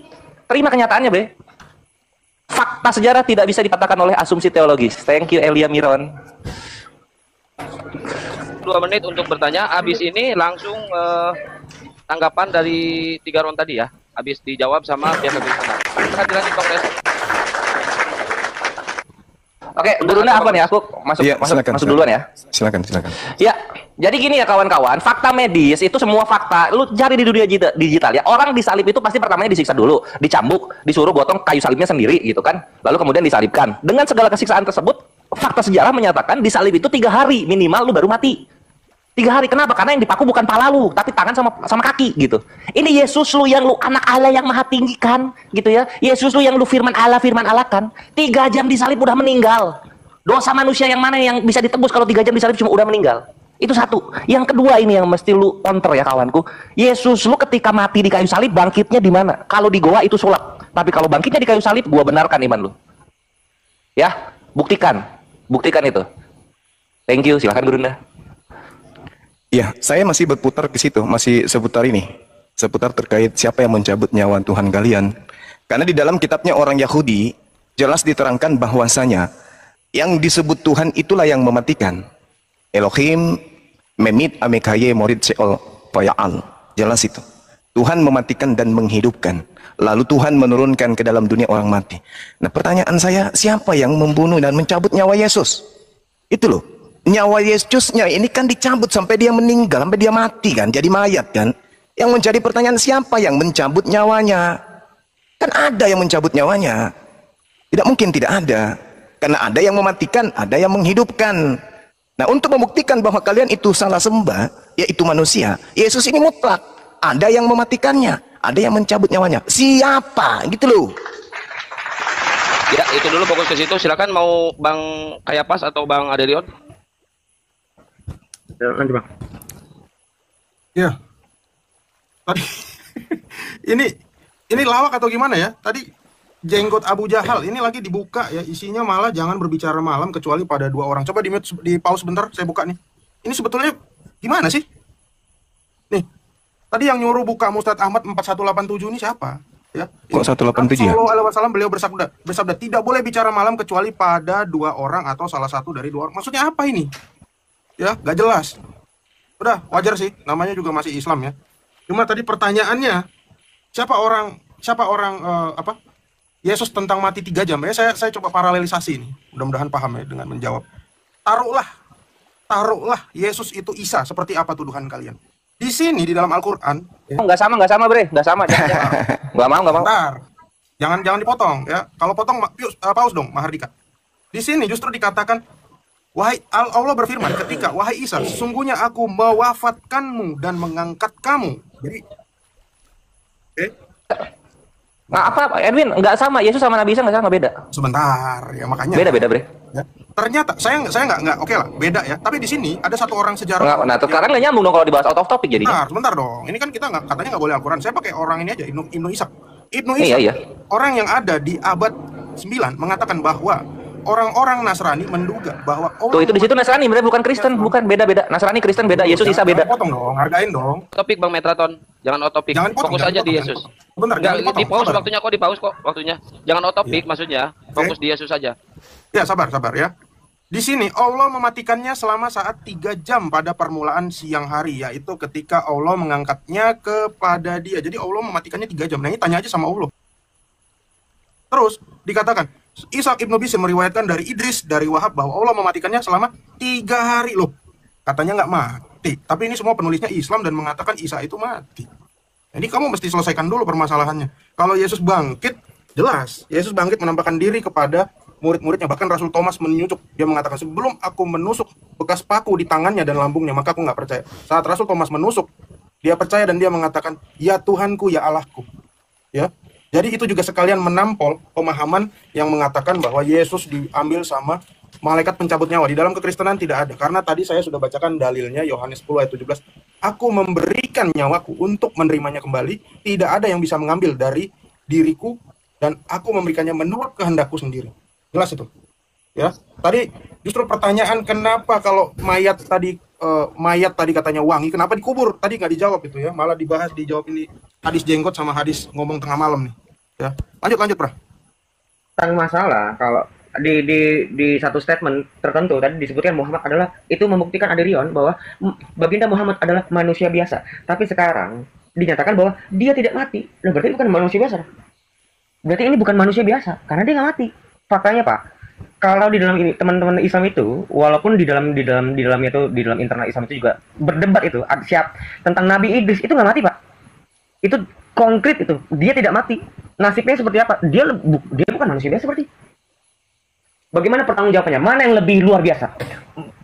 Terima kenyataannya, Bre. Fakta sejarah tidak bisa dipatahkan oleh asumsi teologis. Thank you Elia Miron. 2 menit untuk bertanya. Habis ini langsung tanggapan dari 3 round tadi ya. Habis dijawab sama pihak kekristenan. Silakan dilanjut Bang Kores. Oke, gurunya apa nih? Aku masuk Iya, silakan, masuk silakan. duluan ya. Silakan. Ya, jadi gini ya kawan-kawan, fakta medis itu semua fakta. Lu cari di dunia digital ya. Orang disalib itu pasti pertamanya disiksa dulu, dicambuk, disuruh gotong kayu salibnya sendiri gitu kan. Lalu kemudian disalibkan. Dengan segala kesiksaan tersebut, fakta sejarah menyatakan disalib itu 3 hari minimal lu baru mati. 3 hari. Kenapa? Karena yang dipaku bukan pala lu, tapi tangan sama kaki gitu. Ini Yesus lu yang lu anak Allah yang maha tinggi kan, gitu ya. Yesus lu yang lu firman Allah kan. 3 jam disalib udah meninggal. Dosa manusia yang mana yang bisa ditebus kalau 3 jam disalib cuma udah meninggal? Itu satu. Yang kedua ini yang mesti lu counter ya kawanku. Yesus lu ketika mati di kayu salib bangkitnya di mana? Kalau di goa itu sulap. Tapi kalau bangkitnya di kayu salib, gua benarkan iman lu. Ya, buktikan itu. Thank you, silakan Gurunda. Ya, saya masih berputar ke situ, masih seputar ini. Seputar terkait siapa yang mencabut nyawa Tuhan kalian. Karena di dalam kitabnya orang Yahudi, jelas diterangkan bahwasanya yang disebut Tuhan itulah yang mematikan. Elohim, Memit, Amekaye, Morid, Seol, Faya'al. Jelas itu. Tuhan mematikan dan menghidupkan. Lalu Tuhan menurunkan ke dalam dunia orang mati. Nah pertanyaan saya, siapa yang membunuh dan mencabut nyawa Yesus? Itu loh. Nyawa Yesusnya ini kan dicabut sampai dia meninggal, sampai dia mati kan, jadi mayat kan. Yang menjadi pertanyaan siapa yang mencabut nyawanya? Kan ada yang mencabut nyawanya. Tidak mungkin tidak ada. Karena ada yang mematikan, ada yang menghidupkan. Nah untuk membuktikan bahwa kalian itu salah sembah, yaitu manusia, Yesus ini mutlak. Ada yang mematikannya, ada yang mencabut nyawanya. Siapa? Gitu loh. Ya, itu dulu fokus ke situ. Silakan mau Bang Kayapas atau Bang Aderion. Lanjut Bang. Ya. Tadi ini lawak atau gimana ya? Tadi jenggot Abu Jahal ini lagi dibuka ya, isinya malah jangan berbicara malam kecuali pada 2 orang. Coba di pause sebentar, saya buka nih. Ini sebetulnya gimana sih? Nih. Tadi yang nyuruh buka Ustadz Ahmad 4187 ini siapa? Ya. Kok 187 ya? Sallallahu alaihi wasallam beliau bersabda tidak boleh bicara malam kecuali pada 2 orang atau salah satu dari 2 orang. Maksudnya apa ini? Ya, gak jelas. Udah, wajar sih, namanya juga masih Islam ya. Cuma tadi pertanyaannya, siapa orang Yesus tentang mati 3 jam ya? Saya coba paralelisasi ini. Mudah-mudahan paham ya dengan menjawab. Taruhlah Yesus itu Isa, seperti apa tuduhan kalian? Di sini di dalam Al-Qur'an, ya. Nggak sama Bre, nggak sama. Nggak mau. Bentar. Jangan dipotong ya. Kalau potong pause dong, Mahardika. Di sini justru dikatakan wahai Allah berfirman ketika wahai Isa, sesungguhnya aku mewafatkanmu dan mengangkat kamu. Jadi Nah, apa Edwin? Nggak sama. Yesus sama Nabi Isa nggak sama, beda. sebentar ya makanya. Beda Bre. Ya. Ternyata saya nggak oke lah, beda ya. Tapi di sini ada satu orang sejarah. Nah, sekarang nggak nyambung dong kalau dibahas out of topic jadinya. Sebentar dong. Ini kan kita katanya nggak boleh Al-Quran. Saya pakai orang ini aja, Ibnu Ishaq. Ibnu Iya, Ishaq, iya. orang yang ada di abad 9 mengatakan bahwa orang-orang Nasrani menduga bahwa Tuh itu di situ Nasrani, Bre, bukan Kristen, bukan beda. Nasrani Kristen beda, Yesus Isa beda. Jangan potong dong, hargain dong. Topik Bang Metraton, jangan out topic. Jangan potong, Fokus jangan aja di potong, Yesus. jangan potong. Bentar, Enggak, jangan dipotong, di pause sabar. waktunya kok, di pause kok waktunya. Jangan out topic maksudnya. Fokus di Yesus aja. Ya sabar ya. Di sini Allah mematikannya selama saat 3 jam pada permulaan siang hari, yaitu ketika Allah mengangkatnya kepada dia. Jadi Allah mematikannya 3 jam. Nah ini tanya aja sama Allah. Terus dikatakan Ishaq Ibnu Bishr meriwayatkan dari Idris dari Wahab bahwa Allah mematikannya selama 3 hari loh. Katanya nggak mati. Tapi ini semua penulisnya Islam dan mengatakan Isa itu mati. Jadi kamu mesti selesaikan dulu permasalahannya. Kalau Yesus bangkit, jelas Yesus bangkit menampakkan diri kepada murid-muridnya. Bahkan Rasul Thomas menyucuk. Dia mengatakan sebelum aku menusuk bekas paku di tangannya dan lambungnya, maka aku nggak percaya. Saat Rasul Thomas menusuk, dia percaya dan dia mengatakan, ya Tuhanku, ya Allahku. Ya. Jadi itu juga sekalian menampol pemahaman yang mengatakan bahwa Yesus diambil sama malaikat pencabut nyawa. Di dalam kekristenan tidak ada. Karena tadi saya sudah bacakan dalilnya Yohanes 10 ayat 17. Aku memberikan nyawaku untuk menerimanya kembali. Tidak ada yang bisa mengambil dari diriku. Dan aku memberikannya menurut kehendakku sendiri. Jelas itu. Ya. Tadi justru pertanyaan kenapa kalau mayat tadi katanya wangi, kenapa dikubur? Tadi nggak dijawab itu ya. Malah dijawab ini hadis jenggot sama hadis ngomong tengah malam nih. Ya. Lanjut, Pra. Bukan masalah kalau di satu statement tertentu tadi disebutkan Muhammad adalah itu membuktikan Aderion bahwa baginda Muhammad adalah manusia biasa. Tapi sekarang dinyatakan bahwa dia tidak mati. Nah, berarti bukan manusia biasa. Berarti ini bukan manusia biasa karena dia nggak mati. Faktanya Pak, kalau di dalam ini teman-teman Islam itu, walaupun di dalamnya itu di dalam internal Islam itu juga berdebat itu siap tentang Nabi Idris itu nggak mati Pak. Itu konkret itu, dia tidak mati. Nasibnya seperti apa? Dia bukan manusia biasa seperti. Bagaimana pertanggungjawabannya? Mana yang lebih luar biasa?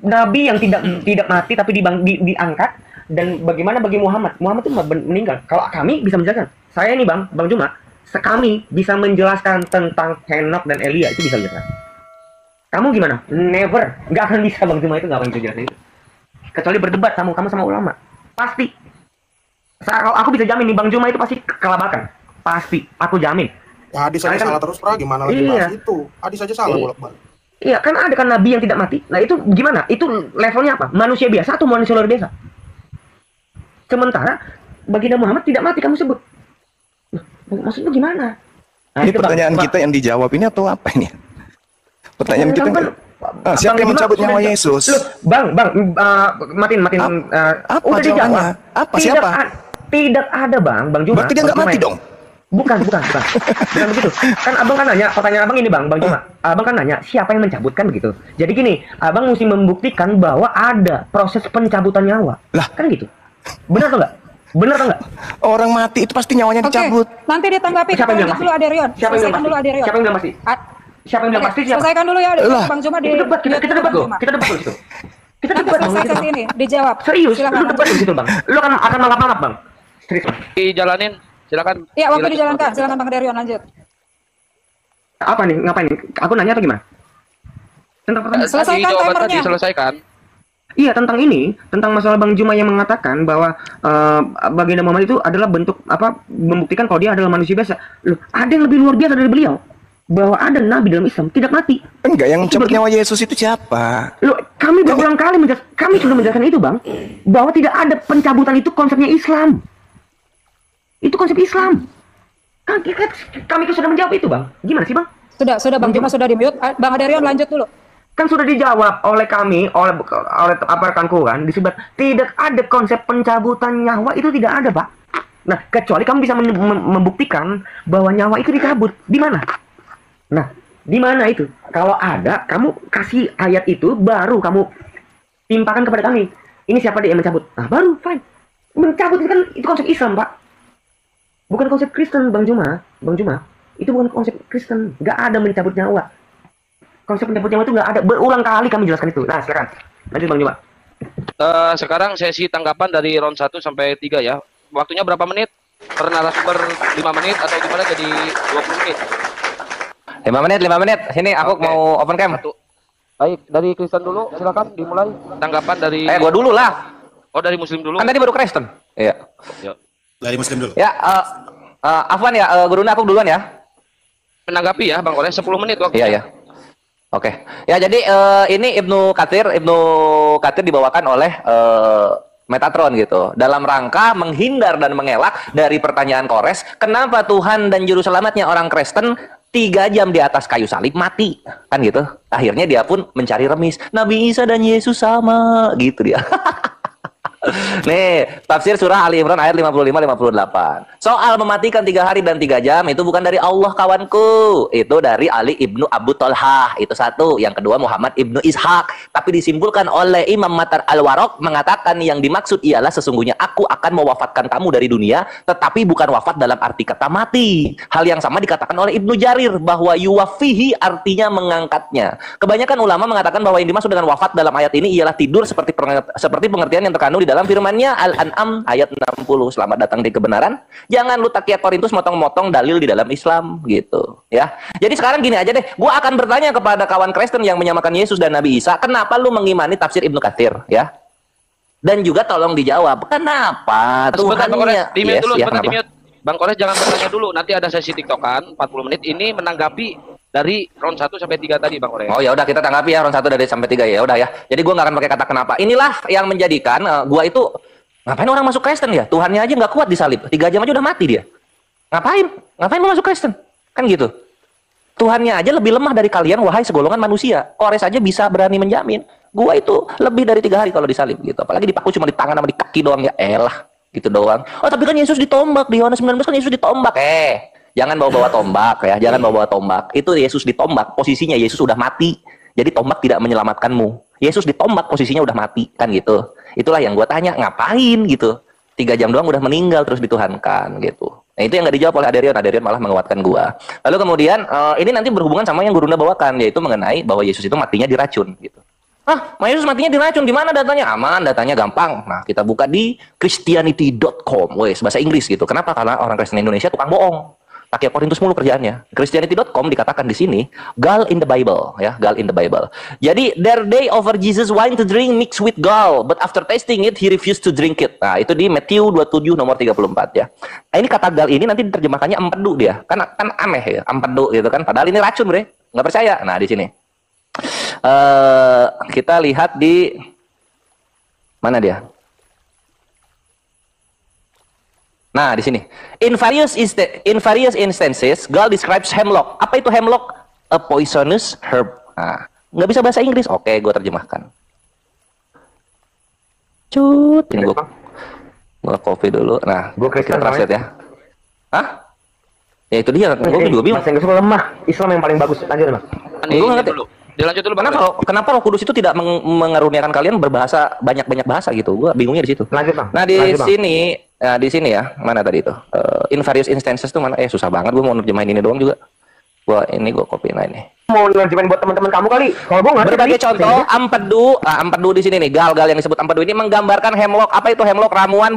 Nabi yang tidak mati tapi diangkat, dan bagaimana bagi Muhammad? Muhammad itu meninggal. Kalau kami bisa menjelaskan, saya ini Bang Juma, kami bisa menjelaskan tentang Henok dan Elia, itu bisa menjelaskan. Kamu gimana? Never, nggak akan bisa Bang Juma, itu nggak akan bisa jelasin itu. Kecuali berdebat kamu sama ulama, pasti. Kalau aku bisa jamin nih Bang Juma itu pasti kelabakan, pasti, aku jamin. Ya, hadis aja salah terus, Pra. Gimana lagi bahas itu? Hadis aja salah bolak-balik. Iya, kan ada kan nabi yang tidak mati. Nah, itu gimana? Itu levelnya apa? Manusia biasa atau manusia luar biasa? Sementara baginda Muhammad tidak mati kamu sebut. Maksudnya gimana? Nah, ini pertanyaan kita yang dijawab ini atau apa ini? Pertanyaan kita kan, siapa yang mencabut nyawa Yesus? Loh, Bang, matiin. Apa Udah dijawab. Apa siapa? Tidak ada Bang Juma. Berarti dia nggak mati dong? Bukan begitu. Kan abang kan nanya, pertanyaan abang ini Bang Juma. Abang kan nanya, siapa yang mencabutkan begitu. Jadi gini, abang mesti membuktikan bahwa ada proses pencabutan nyawa. Lah, kan gitu. Benar atau enggak? Benar atau enggak? Orang mati itu pasti nyawanya dicabut. Nanti ditanggapi. Siapa yang bilang dulu Aderion. Siapa yang bilang dulu Aderion. Siapa yang bilang pasti? Siapa yang bilang pasti? Selesaikan dulu ya Bang Juma di kita debat dulu. Kita debat dulu. Kita debat dulu. Selesai sesi ini, dijawab. Serius, lu debat dulu gitu Bang. Lu akan mangap-mangap Bang. Serius Bang. Dijalanin. Silakan. Iya, waktu dijalankan. Silakan Bang Derion lanjut. Apa nih? Ngapain? Aku nanya apa gimana? Tentang pertanyaan. Selesaikan timernya. Diselesaikan. Iya, tentang ini, tentang masalah Bang Juma yang mengatakan bahwa baginda Muhammad itu adalah bentuk membuktikan kalau dia adalah manusia biasa. Loh, ada yang lebih luar biasa dari beliau. Bahwa ada nabi dalam Islam tidak mati. Enggak, yang mencabut nyawa Yesus itu siapa? Loh, kami berulang kali kami sudah menjelaskan itu, Bang, bahwa tidak ada pencabutan, itu konsepnya Islam. Itu konsep Islam. Kami sudah menjawab itu, Bang. Gimana sih, Bang? Sudah Bang Juma sudah di-mute. Bang Aderion lanjut dulu. Kan sudah dijawab oleh kami, oleh rekanku kan, disebut tidak ada konsep pencabutan nyawa, itu tidak ada, Pak. Nah, kecuali kamu bisa membuktikan bahwa nyawa itu dicabut. Di mana? Nah, di mana itu? Kalau ada, kamu kasih ayat itu, baru kamu timpakan kepada kami. Ini siapa dia yang mencabut? Nah, baru fine. Mencabut itu kan itu konsep Islam, Pak. Bukan konsep Kristen, Bang Juma. Itu bukan konsep Kristen. Nggak ada mencabut nyawa. Konsep mencabut nyawa itu nggak ada. Berulang kali kami jelaskan itu. Nah, silakan. Lanjut, Bang Juma. Sekarang sesi tanggapan dari round 1 sampai 3 ya. Waktunya berapa menit? Per narasumber 5 menit atau gimana jadi 20 menit? 5 menit. Sini aku mau open cam. Baik, dari Kristen dulu, silakan dimulai. Tanggapan dari gua dulu lah. Oh, dari Muslim dulu. Kan tadi baru Kristen. Iya. Ya. Dari Muslim dulu. Ya, Afwan ya, Guruna aku duluan ya. Menanggapi ya, Bang Oleh, 10 menit waktu. Iya. Oke. Ya, jadi ini Ibnu Katsir dibawakan oleh Metatron gitu. Dalam rangka menghindar dan mengelak dari pertanyaan Kores, kenapa Tuhan dan juru selamatnya orang Kristen 3 jam di atas kayu salib mati, kan gitu. Akhirnya dia pun mencari remis. Nabi Isa dan Yesus sama, gitu dia. Nih, tafsir surah Ali Imran ayat 55-58. Soal mematikan 3 hari dan 3 jam itu bukan dari Allah, kawanku. Itu dari Ali ibnu Abu Tolhah. Itu satu. Yang kedua Muhammad ibnu Ishaq. Tapi disimpulkan oleh Imam Matar Al-Warraq mengatakan yang dimaksud ialah sesungguhnya aku akan mewafatkan kamu dari dunia, tetapi bukan wafat dalam arti kata mati. Hal yang sama dikatakan oleh Ibnu Jarir bahwa yuwafihi artinya mengangkatnya. Kebanyakan ulama mengatakan bahwa yang dimaksud dengan wafat dalam ayat ini ialah tidur seperti pengertian yang terkandung di dalam firman-Nya Al-An'am ayat 60. Selamat datang di kebenaran. Jangan lu takiat Korintus motong-motong dalil di dalam Islam gitu ya. Jadi sekarang gini aja deh, gua akan bertanya kepada kawan Kristen yang menyamakan Yesus dan Nabi Isa, kenapa lu mengimani tafsir Ibnu Katsir ya? Dan juga tolong dijawab, kenapa Tuhannya? Di-mute dulu, sebentar di-mute. Bang Kores jangan bertanya dulu, nanti ada sesi TikTokan 40 menit ini menanggapi dari round 1 sampai 3 tadi, Bang Kores. Oh ya udah, kita tanggapi ya round 1 dari sampai 3 ya. Udah ya. Jadi gua nggak akan pakai kata kenapa. Inilah yang menjadikan gua itu ngapain orang masuk Kristen ya? Tuhannya aja nggak kuat disalib. 3 jam aja udah mati dia. Ngapain lu masuk Kristen? Kan gitu. Tuhannya aja lebih lemah dari kalian, wahai segolongan manusia. Kores aja bisa berani menjamin. Gua itu lebih dari 3 hari kalau disalib gitu. Apalagi dipaku cuma di tangan sama di kaki doang ya. Elah, gitu doang. Oh tapi kan Yesus ditombak, di Yohanes 19 kan Yesus ditombak. Jangan bawa-bawa tombak ya, jangan bawa-bawa tombak. Itu Yesus ditombak, posisinya Yesus udah mati. Jadi tombak tidak menyelamatkanmu. Yesus ditombak, posisinya udah mati, kan gitu. Itulah yang gue tanya, ngapain gitu? 3 jam doang udah meninggal terus dituhankan gitu. Nah itu yang nggak dijawab oleh Aderion. Aderion malah menguatkan gua. Lalu kemudian ini nanti berhubungan sama yang Gurunda bawakan, yaitu mengenai bahwa Yesus itu matinya diracun gitu. Yesus matinya diracun, di mana datanya? Aman, datanya gampang. Nah, kita buka di christianity.com, wes bahasa Inggris gitu. Kenapa? Karena orang Kristen Indonesia tukang bohong. Pakai Korintus mulu kerjaannya. Christianity.com dikatakan di sini, gall in the Bible, ya, gall in the Bible. Jadi, there they offer Jesus wine to drink mixed with gall, but after tasting it, he refused to drink it. Nah, itu di Matthew 27 nomor 34 ya. Nah, ini kata gall ini nanti diterjemahkannya empedu dia. Kan aneh ya, empedu gitu kan. Padahal ini racun, Bre. Nggak percaya. Nah, di sini. Kita lihat di mana dia? Nah, di sini. In various instances, gall describes hemlock. Apa itu hemlock? A poisonous herb. Nah, nggak bisa bahasa Inggris. Oke, gue terjemahkan. Cut. Ini gue copy dulu. Nah, gue kita Kristen translate ya. Hah? Ya itu dia. Gue juga bingung. Bahasa Inggris lemah. Islam yang paling bagus. Lanjut, Bang. Gue ngerti dulu. Dilanjut dulu, Bang. Kenapa Roh Kudus itu tidak mengaruniakan kalian berbahasa banyak bahasa gitu? Gua bingungnya di situ. Lanjut, Bang. Nah, di sini ya. Mana tadi itu? In various instances tuh mana? Susah banget gua mau nerjemahin ini doang juga. Gua copy ini. Mau nerjemahin buat teman-teman kamu kali. Kalau gua ngerti. Berbagai contoh empedu di sini nih. Gal yang disebut empedu ini menggambarkan hemlock. Apa itu hemlock? Ramuan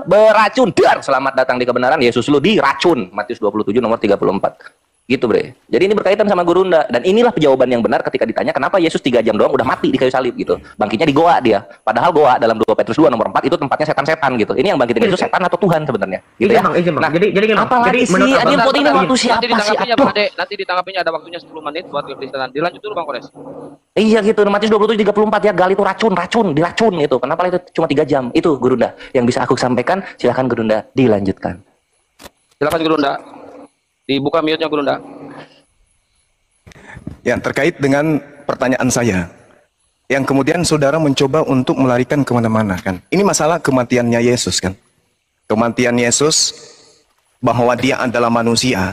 beracun. Dar, selamat datang di kebenaran. Yesus lu diracun. Matius 27 nomor 34. Gitu, Bre. Jadi ini berkaitan sama Gurunda, dan inilah jawaban yang benar ketika ditanya kenapa Yesus 3 jam doang udah mati di kayu salib gitu. Bangkitnya di goa dia. Padahal goa dalam 2 Petrus 2 nomor 4 itu tempatnya setan-setan gitu. Ini yang bangkitin Yesus setan atau Tuhan sebenarnya. Gitu ya. Nah, jadi apa lagi sih? Adil pot ini waktu siapa sih? Nanti ditanggapinya ada waktunya 10 menit buat kekristenan. Dilanjut dulu, Bang Kores. Iya gitu, Matius 27:34 ya, gal itu diracun itu. Kenapa itu cuma 3 jam? Itu Gurunda yang bisa aku sampaikan. Silakan Gurunda dilanjutkan. Silakan Gurunda. Dibuka mute-nya Gurunda. Ya, terkait dengan pertanyaan saya, yang kemudian saudara mencoba untuk melarikan kemana-mana kan. Ini masalah kematiannya Yesus kan. Kematian Yesus, bahwa dia adalah manusia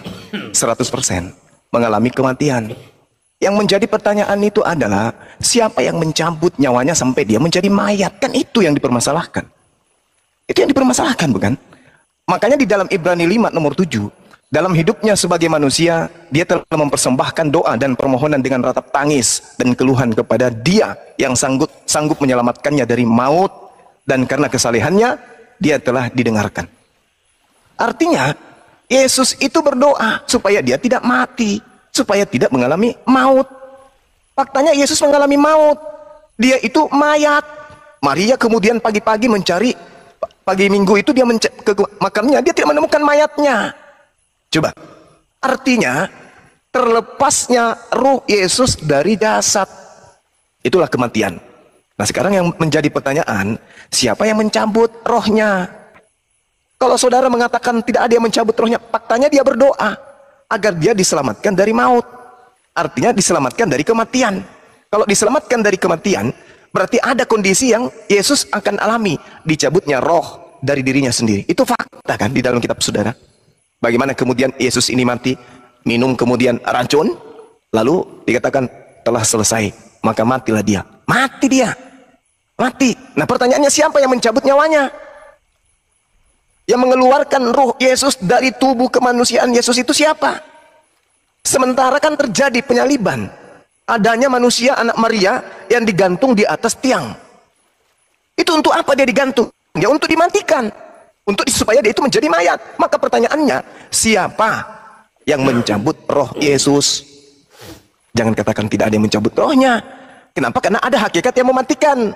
100% mengalami kematian. Yang menjadi pertanyaan itu adalah, siapa yang mencabut nyawanya sampai dia menjadi mayat? Kan itu yang dipermasalahkan. Itu yang dipermasalahkan, bukan? Makanya di dalam Ibrani 5 nomor 7, dalam hidupnya sebagai manusia, dia telah mempersembahkan doa dan permohonan dengan ratap tangis dan keluhan kepada Dia yang sanggup menyelamatkannya dari maut, dan karena kesalehannya dia telah didengarkan. Artinya, Yesus itu berdoa supaya dia tidak mati, supaya tidak mengalami maut. Faktanya Yesus mengalami maut. Dia itu mayat. Maria kemudian pagi-pagi mencari, pagi minggu itu dia ke makamnya, dia tidak menemukan mayatnya. Coba, artinya terlepasnya ruh Yesus dari jasad, itulah kematian. Nah sekarang yang menjadi pertanyaan, siapa yang mencabut rohnya? Kalau saudara mengatakan tidak ada yang mencabut rohnya, faktanya dia berdoa agar dia diselamatkan dari maut. Artinya diselamatkan dari kematian. Kalau diselamatkan dari kematian, berarti ada kondisi yang Yesus akan alami, dicabutnya roh dari dirinya sendiri. Itu fakta kan di dalam kitab saudara. Bagaimana kemudian Yesus ini mati, minum kemudian racun, lalu dikatakan telah selesai, maka matilah dia. Mati dia. Mati. Nah pertanyaannya, siapa yang mencabut nyawanya? Yang mengeluarkan ruh Yesus dari tubuh kemanusiaan Yesus itu siapa? Sementara kan terjadi penyaliban. Adanya manusia anak Maria yang digantung di atas tiang. Itu untuk apa dia digantung? Ya untuk dimatikan. Supaya dia itu menjadi mayat. Maka pertanyaannya, siapa yang mencabut roh Yesus? Jangan katakan tidak ada yang mencabut rohnya. Kenapa? Karena ada hakikat yang mematikan.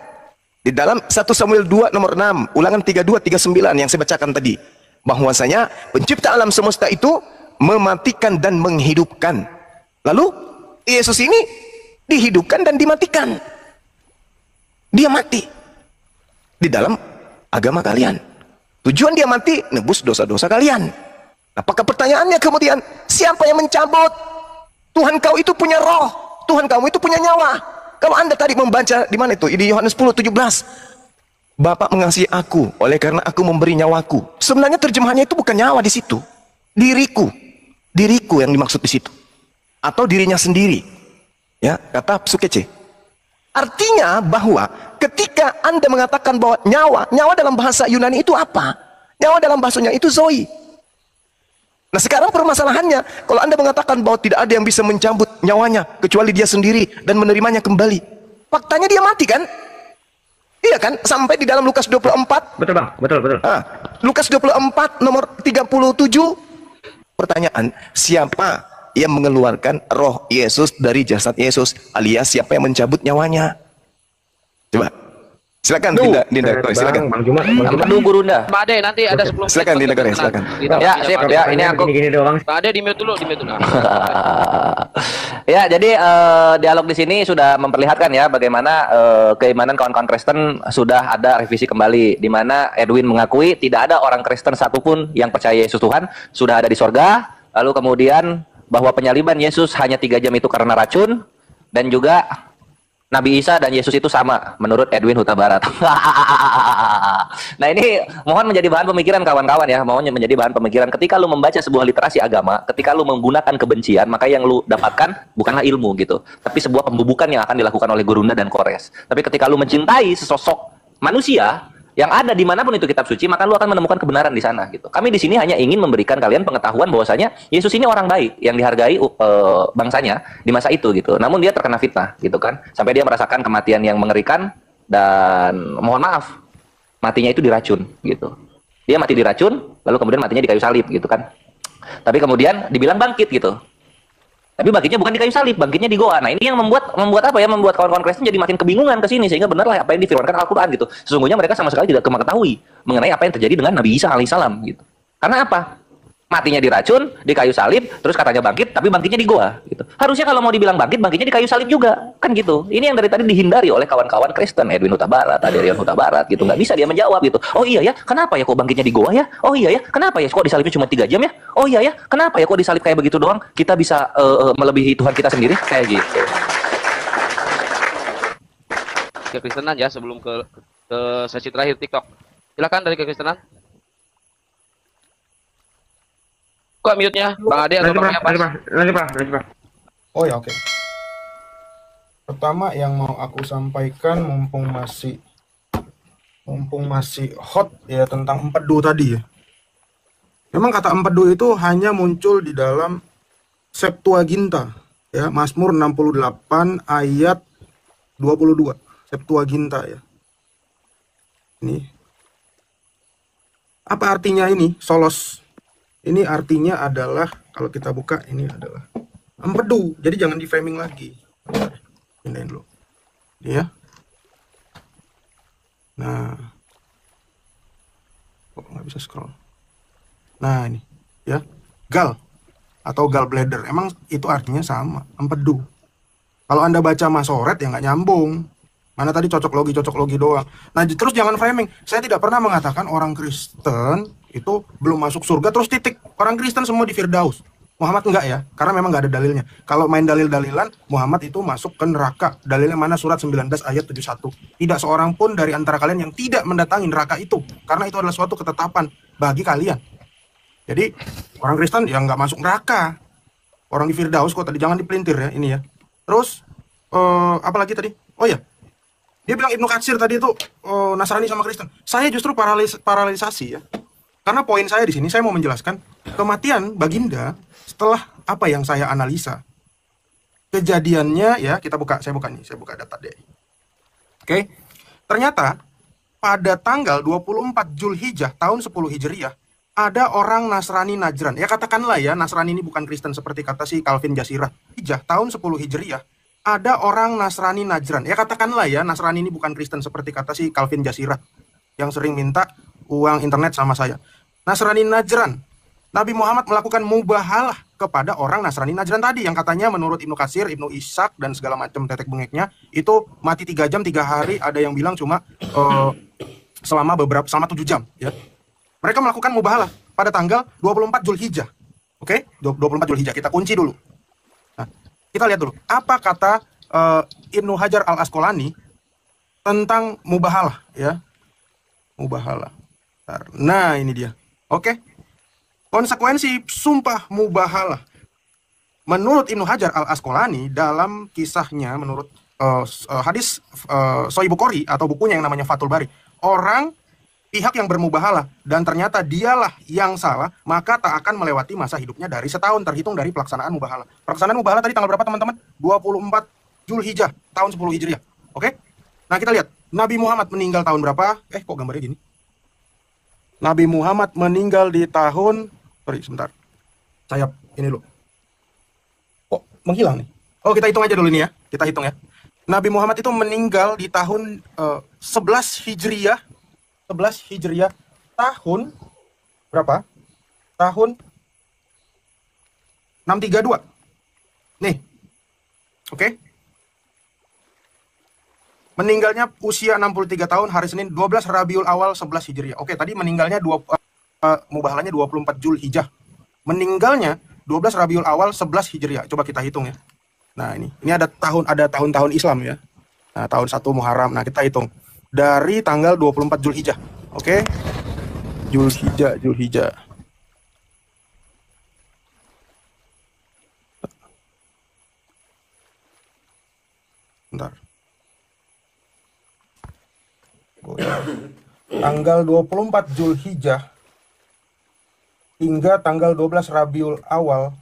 Di dalam 1 Samuel 2 nomor 6, Ulangan 32-39 yang saya bacakan tadi, bahwasanya pencipta alam semesta itu mematikan dan menghidupkan. Lalu Yesus ini dihidupkan dan dimatikan. Dia mati di dalam agama kalian. Tujuan dia mati, nebus dosa-dosa kalian. Apakah pertanyaannya kemudian, siapa yang mencabut? Tuhan kau itu punya roh, Tuhan kamu itu punya nyawa. Kalau Anda tadi membaca di mana itu? Di Yohanes 10:17. Bapa mengasihi aku, oleh karena aku memberi nyawaku. Sebenarnya terjemahannya itu bukan nyawa di situ. Diriku. diriku yang dimaksud di situ, atau dirinya sendiri. Ya, kata psukece. Artinya bahwa ketika Anda mengatakan bahwa nyawa dalam bahasa Yunani itu apa? Nyawa dalam bahasanya itu zoe. Nah sekarang permasalahannya, kalau Anda mengatakan bahwa tidak ada yang bisa mencabut nyawanya kecuali dia sendiri dan menerimanya kembali, faktanya dia mati kan? Iya kan? Sampai di dalam Lukas 24. Betul Bang, betul. Lukas 24 nomor 37. Pertanyaan, siapa yang mengeluarkan roh Yesus dari jasad Yesus, alias siapa yang mencabut nyawanya? Coba. Silakan Dinda Kore, silakan. Bang Jumat. Aduh Gurunda. Pak Ade nanti ada 10 Silakan Dinda Kore, silakan. Ya, sip. Ya, ini aku. Gini doang. Pak Ade di mute dulu. Nah. Ya, jadi dialog di sini sudah memperlihatkan ya bagaimana keimanan kawan-kawan Kristen sudah ada revisi kembali, di mana Edwin mengakui tidak ada orang Kristen satupun yang percaya Yesus Tuhan, sudah ada di sorga. Lalu kemudian bahwa penyaliban Yesus hanya 3 jam itu karena racun, dan juga Nabi Isa dan Yesus itu sama menurut Edwin Huta Barat. Nah ini mohon menjadi bahan pemikiran kawan-kawan ya, mohon menjadi bahan pemikiran ketika lu membaca sebuah literasi agama, ketika lu menggunakan kebencian, maka yang lu dapatkan bukanlah ilmu gitu, tapi sebuah pembubukan yang akan dilakukan oleh Gurunda dan Kores. Tapi ketika lu mencintai sesosok manusia yang ada dimanapun itu kitab suci, maka lu akan menemukan kebenaran di sana gitu. Kami di sini hanya ingin memberikan kalian pengetahuan bahwasanya Yesus ini orang baik yang dihargai bangsanya di masa itu gitu. Namun dia terkena fitnah gitu kan, sampai dia merasakan kematian yang mengerikan, dan mohon maaf, matinya itu diracun gitu. Dia mati diracun, lalu kemudian matinya di kayu salib gitu kan. Tapi kemudian dibilang bangkit gitu. Tapi bangkitnya bukan di kayu salib, bangkitnya di goa. Nah ini yang membuat apa ya, membuat kawan-kawan Kristen jadi makin kebingungan ke sini, sehingga benarlah apa yang difirmankan Al-Quran gitu. Sesungguhnya mereka sama sekali tidak mengetahui mengenai apa yang terjadi dengan Nabi Isa alaihissalam gitu. Karena apa? Matinya diracun, di kayu salib, terus katanya bangkit, tapi bangkitnya di goa gitu. Harusnya kalau mau dibilang bangkit, bangkitnya di kayu salib juga, kan gitu. Ini yang dari tadi dihindari oleh kawan-kawan Kristen, Edwin Huta Barat, Adrian Huta Barat gitu. Nggak bisa dia menjawab gitu. Oh iya ya, kenapa ya kok bangkitnya di goa ya? Oh iya ya, kenapa ya kok disalibnya cuma 3 jam ya? Oh iya ya, kenapa ya kok disalib kayak begitu doang? Kita bisa melebihi Tuhan kita sendiri? Kayak gitu. Kekristenan ya, sebelum ke sesi terakhir TikTok. Silakan dari kekristenan. Kok mute-nya? Bang Ade atau Bang Yabas? Lanjut Pak. Oh ya, oke. Pertama yang mau aku sampaikan, mumpung masih hot ya, tentang empedu tadi ya. Memang kata empedu itu hanya muncul di dalam Septuaginta ya, Mazmur 68 ayat 22. Septuaginta ya. Ini. Apa artinya ini? Solos. Ini artinya adalah, kalau kita buka, ini adalah empedu. Jadi jangan di framing lagi. Pindahin dulu. Ini ya. Nah. Kok nggak bisa scroll? Nah ini. Ya. Gal. Atau gallbladder. Emang itu artinya sama. Empedu. Kalau Anda baca Masoret ya nggak nyambung. Mana tadi cocok logi doang. Nah terus jangan framing. Saya tidak pernah mengatakan orang Kristen itu belum masuk surga terus titik. Orang Kristen semua di Firdaus. Muhammad enggak ya, karena memang enggak ada dalilnya. Kalau main dalil-dalilan, Muhammad itu masuk ke neraka. Dalilnya mana? Surat 19 ayat 71. Tidak seorang pun dari antara kalian yang tidak mendatangi neraka itu, karena itu adalah suatu ketetapan bagi kalian. Jadi orang Kristen yang enggak masuk neraka. Orang di Firdaus kok tadi, jangan dipelintir ya ini ya. Terus apa lagi tadi? Oh ya, dia bilang Ibnu Katsir tadi itu Nasrani sama Kristen. Saya justru paralelisasi ya. Karena poin saya di sini, saya mau menjelaskan kematian Baginda setelah apa yang saya analisa. Kejadiannya ya, saya buka data DI. Oke. Ternyata pada tanggal 24 Zulhijjah tahun 10 Hijriah ada orang Nasrani Najran. Ya katakanlah ya, Nasrani ini bukan Kristen seperti kata si Calvin Jasirah. Hijjah tahun 10 Hijriah ada orang Nasrani Najran. Ya katakanlah ya, Nasrani ini bukan Kristen seperti kata si Calvin Jasirah yang sering minta uang internet sama saya. Nasrani Najran. Nabi Muhammad melakukan mubahalah kepada orang Nasrani Najran tadi yang katanya menurut Ibnu Katsir, Ibnu Ishaq dan segala macam tetek bengeknya itu mati 3 jam 3 hari, ada yang bilang cuma selama 7 jam ya. Mereka melakukan mubahalah pada tanggal 24 Zulhijjah. Oke? 24 Zulhijjah kita kunci dulu. Nah, kita lihat dulu apa kata Ibnu Hajar Al-Asqalani tentang mubahalah ya. Mubahalah. Nah, ini dia. Oke. Konsekuensi sumpah mubahalah. Menurut Ibnu Hajar al-Asqalani dalam kisahnya, menurut hadis Sahih Bukhari atau bukunya yang namanya Fathul Bari, orang pihak yang bermubahalah dan ternyata dialah yang salah, maka tak akan melewati masa hidupnya dari setahun terhitung dari pelaksanaan mubahalah. Pelaksanaan mubahalah tadi tanggal berapa teman-teman? 24 Zulhijjah tahun 10 Hijriah. Oke? Nah, kita lihat Nabi Muhammad meninggal tahun berapa? Kok gambarnya gini? Nabi Muhammad meninggal di tahun, sebentar. Saya ini loh. Kok menghilang nih? Oh, kita hitung aja dulu ini ya. Kita hitung ya. Nabi Muhammad itu meninggal di tahun 11 Hijriah. 11 Hijriah tahun berapa? Tahun 632. Nih. Oke. Meninggalnya usia 63 tahun hari Senin 12 Rabiul Awal 11 Hijriah. Oke, tadi meninggalnya mubahalanya 24 Zulhijjah. Meninggalnya 12 Rabiul Awal 11 Hijriah. Coba kita hitung ya. Nah, ini ada tahun-tahun Islam ya. Nah, tahun 1 Muharram. Nah, kita hitung dari tanggal 24 Zulhijjah. Oke. Zulhijjah. Bentar. Tanggal 24 Zulhijjah hingga tanggal 12 Rabiul Awal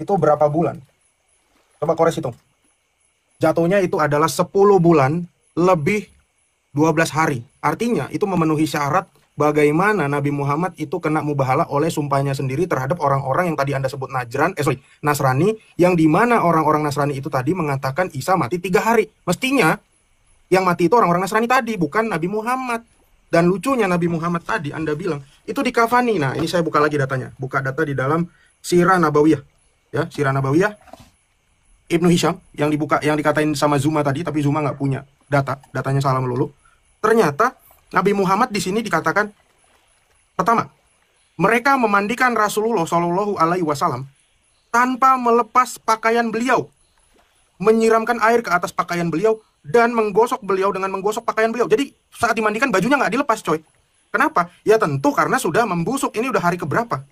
itu berapa bulan? Coba kores hitung. Jatuhnya itu adalah 10 bulan lebih 12 hari. Artinya itu memenuhi syarat bagaimana Nabi Muhammad itu kena mubahalah oleh sumpahnya sendiri terhadap orang-orang yang tadi Anda sebut Nasrani, yang dimana orang-orang Nasrani itu tadi mengatakan Isa mati 3 hari. Mestinya yang mati itu orang-orang Nasrani tadi, bukan Nabi Muhammad. Dan lucunya Nabi Muhammad tadi Anda bilang itu dikafani. Nah, ini saya buka lagi datanya. Buka data di dalam Sirah Nabawiyah. Ya, Sirah Nabawiyah Ibnu Hisham yang dikatain sama Zuma tadi, tapi Zuma nggak punya datanya salah melulu. Ternyata Nabi Muhammad di sini dikatakan pertama, mereka memandikan Rasulullah Shallallahu Alaihi Wasallam tanpa melepas pakaian beliau, menyiramkan air ke atas pakaian beliau dan menggosok beliau dengan menggosok pakaian beliau. Jadi saat dimandikan bajunya nggak dilepas, coy. Kenapa? Ya tentu karena sudah membusuk. Ini udah hari keberapa?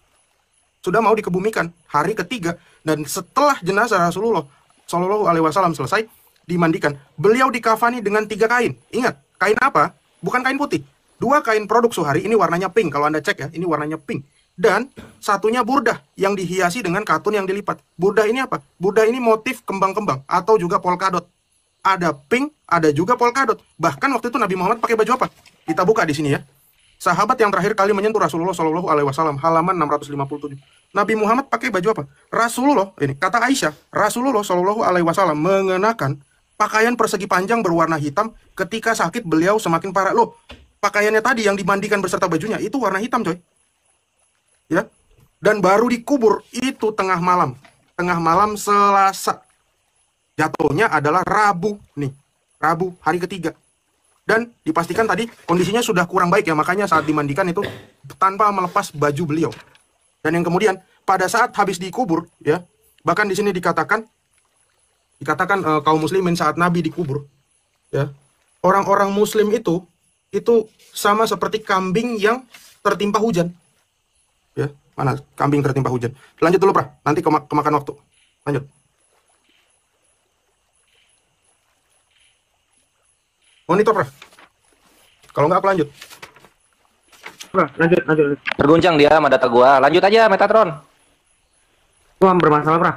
Sudah mau dikebumikan, hari ketiga. Dan setelah jenazah Rasulullah Shallallahu Alaihi Wasallam selesai dimandikan, beliau dikafani dengan 3 kain. Ingat, kain apa? Bukan kain putih. 2 kain produk Suhari, ini warnanya pink. Kalau Anda cek ya, ini warnanya pink. Dan satunya burdah yang dihiasi dengan katun yang dilipat. Burdah ini apa? Burdah ini motif kembang-kembang atau juga polkadot. Ada pink, ada juga polkadot. Bahkan waktu itu Nabi Muhammad pakai baju apa? Kita buka di sini ya. Sahabat yang terakhir kali menyentuh Rasulullah Shallallahu Alaihi Wasallam, halaman 657. Nabi Muhammad pakai baju apa? Rasulullah, ini kata Aisyah, Rasulullah Shallallahu Alaihi Wasallam mengenakan pakaian persegi panjang berwarna hitam ketika sakit beliau semakin parah. Loh, pakaiannya tadi yang dimandikan beserta bajunya itu warna hitam, coy. Ya. Dan baru dikubur itu tengah malam Selasa. Jatuhnya adalah Rabu nih. Rabu hari ketiga. Dan dipastikan tadi kondisinya sudah kurang baik ya, makanya saat dimandikan itu tanpa melepas baju beliau. Dan yang kemudian pada saat habis dikubur ya, bahkan di sini dikatakan kaum muslimin saat Nabi dikubur ya, orang-orang muslim itu sama seperti kambing yang tertimpa hujan. Ya, mana kambing tertimpa hujan. Lanjut dulu, Pra. Nanti kemakan waktu. Lanjut. Monitor, Pra. Kalau nggak aku lanjut. Pra, lanjut. Terguncang dia sama data gua. Lanjut aja Metatron. Gua bermasalah, Pra.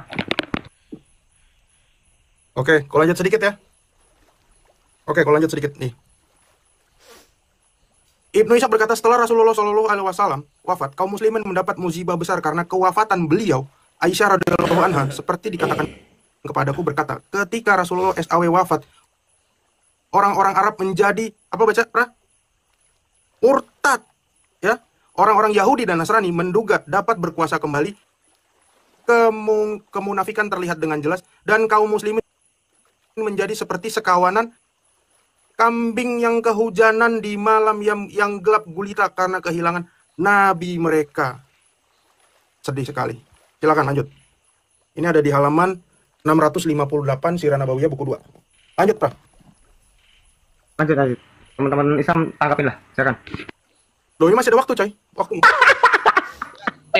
Oke, kalau lanjut sedikit ya. Oke, kalau lanjut sedikit nih. Ibnu Ishaq berkata setelah Rasulullah Shallallahu Alaihi Wasallam wafat, kaum muslimin mendapat musibah besar karena kewafatan beliau. Aisyah radhiyallahu anha seperti dikatakan kepadaku berkata, ketika Rasulullah SAW wafat, orang-orang Arab menjadi apa baca, Pra? Murtad, ya. Orang-orang Yahudi dan Nasrani menduga dapat berkuasa kembali. Kemunafikan terlihat dengan jelas dan kaum muslimin menjadi seperti sekawanan kambing yang kehujanan di malam yang gelap gulita karena kehilangan nabi mereka. Sedih sekali. Silakan lanjut. Ini ada di halaman 658 Sirah Nabawiyah buku 2. Lanjut, Pak. Lanjut. Teman-teman Islam tangkapin lah, silakan. Loh, ini masih ada waktu, coy. Waktu.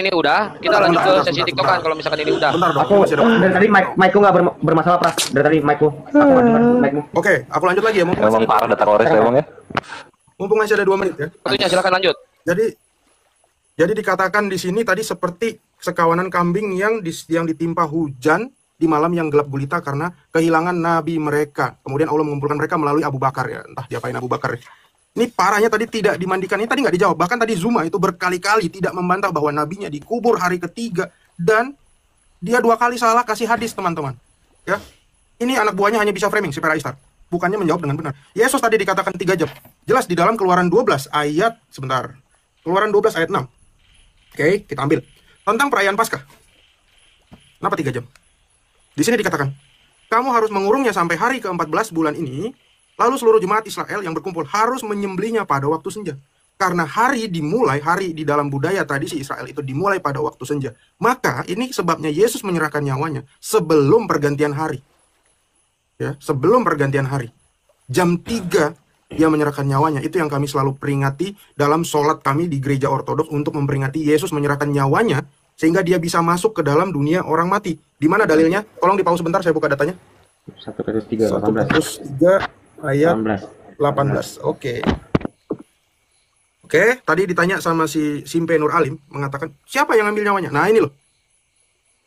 ini udah, kita lanjut ke sesi TikTokan kalau misalkan ini udah. Bentar dong, Aku masih ada waktu. dari tadi mic-ku nggak bermasalah, Pras. Dari tadi mic-ku. Aku nggak dengar mic-mu. Oke, aku lanjut lagi ya. Emang parah data kores emang ya. Mumpung masih ada 2 menit ya. Waktunya silakan lanjut. Jadi dikatakan di sini tadi seperti sekawanan kambing yang ditimpa hujan di malam yang gelap gulita karena kehilangan nabi mereka. Kemudian Allah mengumpulkan mereka melalui Abu Bakar ya. Entah diapain Abu Bakar ya. Ini parahnya tadi tidak dimandikan. Ini tadi nggak dijawab. Bahkan tadi Zuma itu berkali-kali tidak membantah bahwa nabinya dikubur hari ketiga. Dan dia 2 kali salah kasih hadis, teman-teman. Ya, ini anak buahnya hanya bisa framing, si Peraistar. Bukannya menjawab dengan benar. Yesus tadi dikatakan 3 jam. Jelas di dalam Keluaran 12 ayat, sebentar. Keluaran 12 ayat 6. Oke, kita ambil. Tentang perayaan Paskah. Kenapa 3 jam? Di sini dikatakan, kamu harus mengurungnya sampai hari ke-14 bulan ini. Lalu seluruh jemaat Israel yang berkumpul harus menyembelihnya pada waktu senja. Karena hari di dalam budaya tradisi Israel itu dimulai pada waktu senja. Maka ini sebabnya Yesus menyerahkan nyawanya sebelum pergantian hari. Ya, sebelum pergantian hari. Jam 3 dia menyerahkan nyawanya. Itu yang kami selalu peringati dalam sholat kami di gereja Ortodoks untuk memperingati Yesus menyerahkan nyawanya sehingga dia bisa masuk ke dalam dunia orang mati. Di mana dalilnya? Tolong di pause sebentar, saya buka datanya. 1 Petrus 3, 1 Petrus 3 ayat 18. Oke, tadi ditanya sama si Simpe Nur Alim, mengatakan, siapa yang ambil nyawanya? Nah ini loh.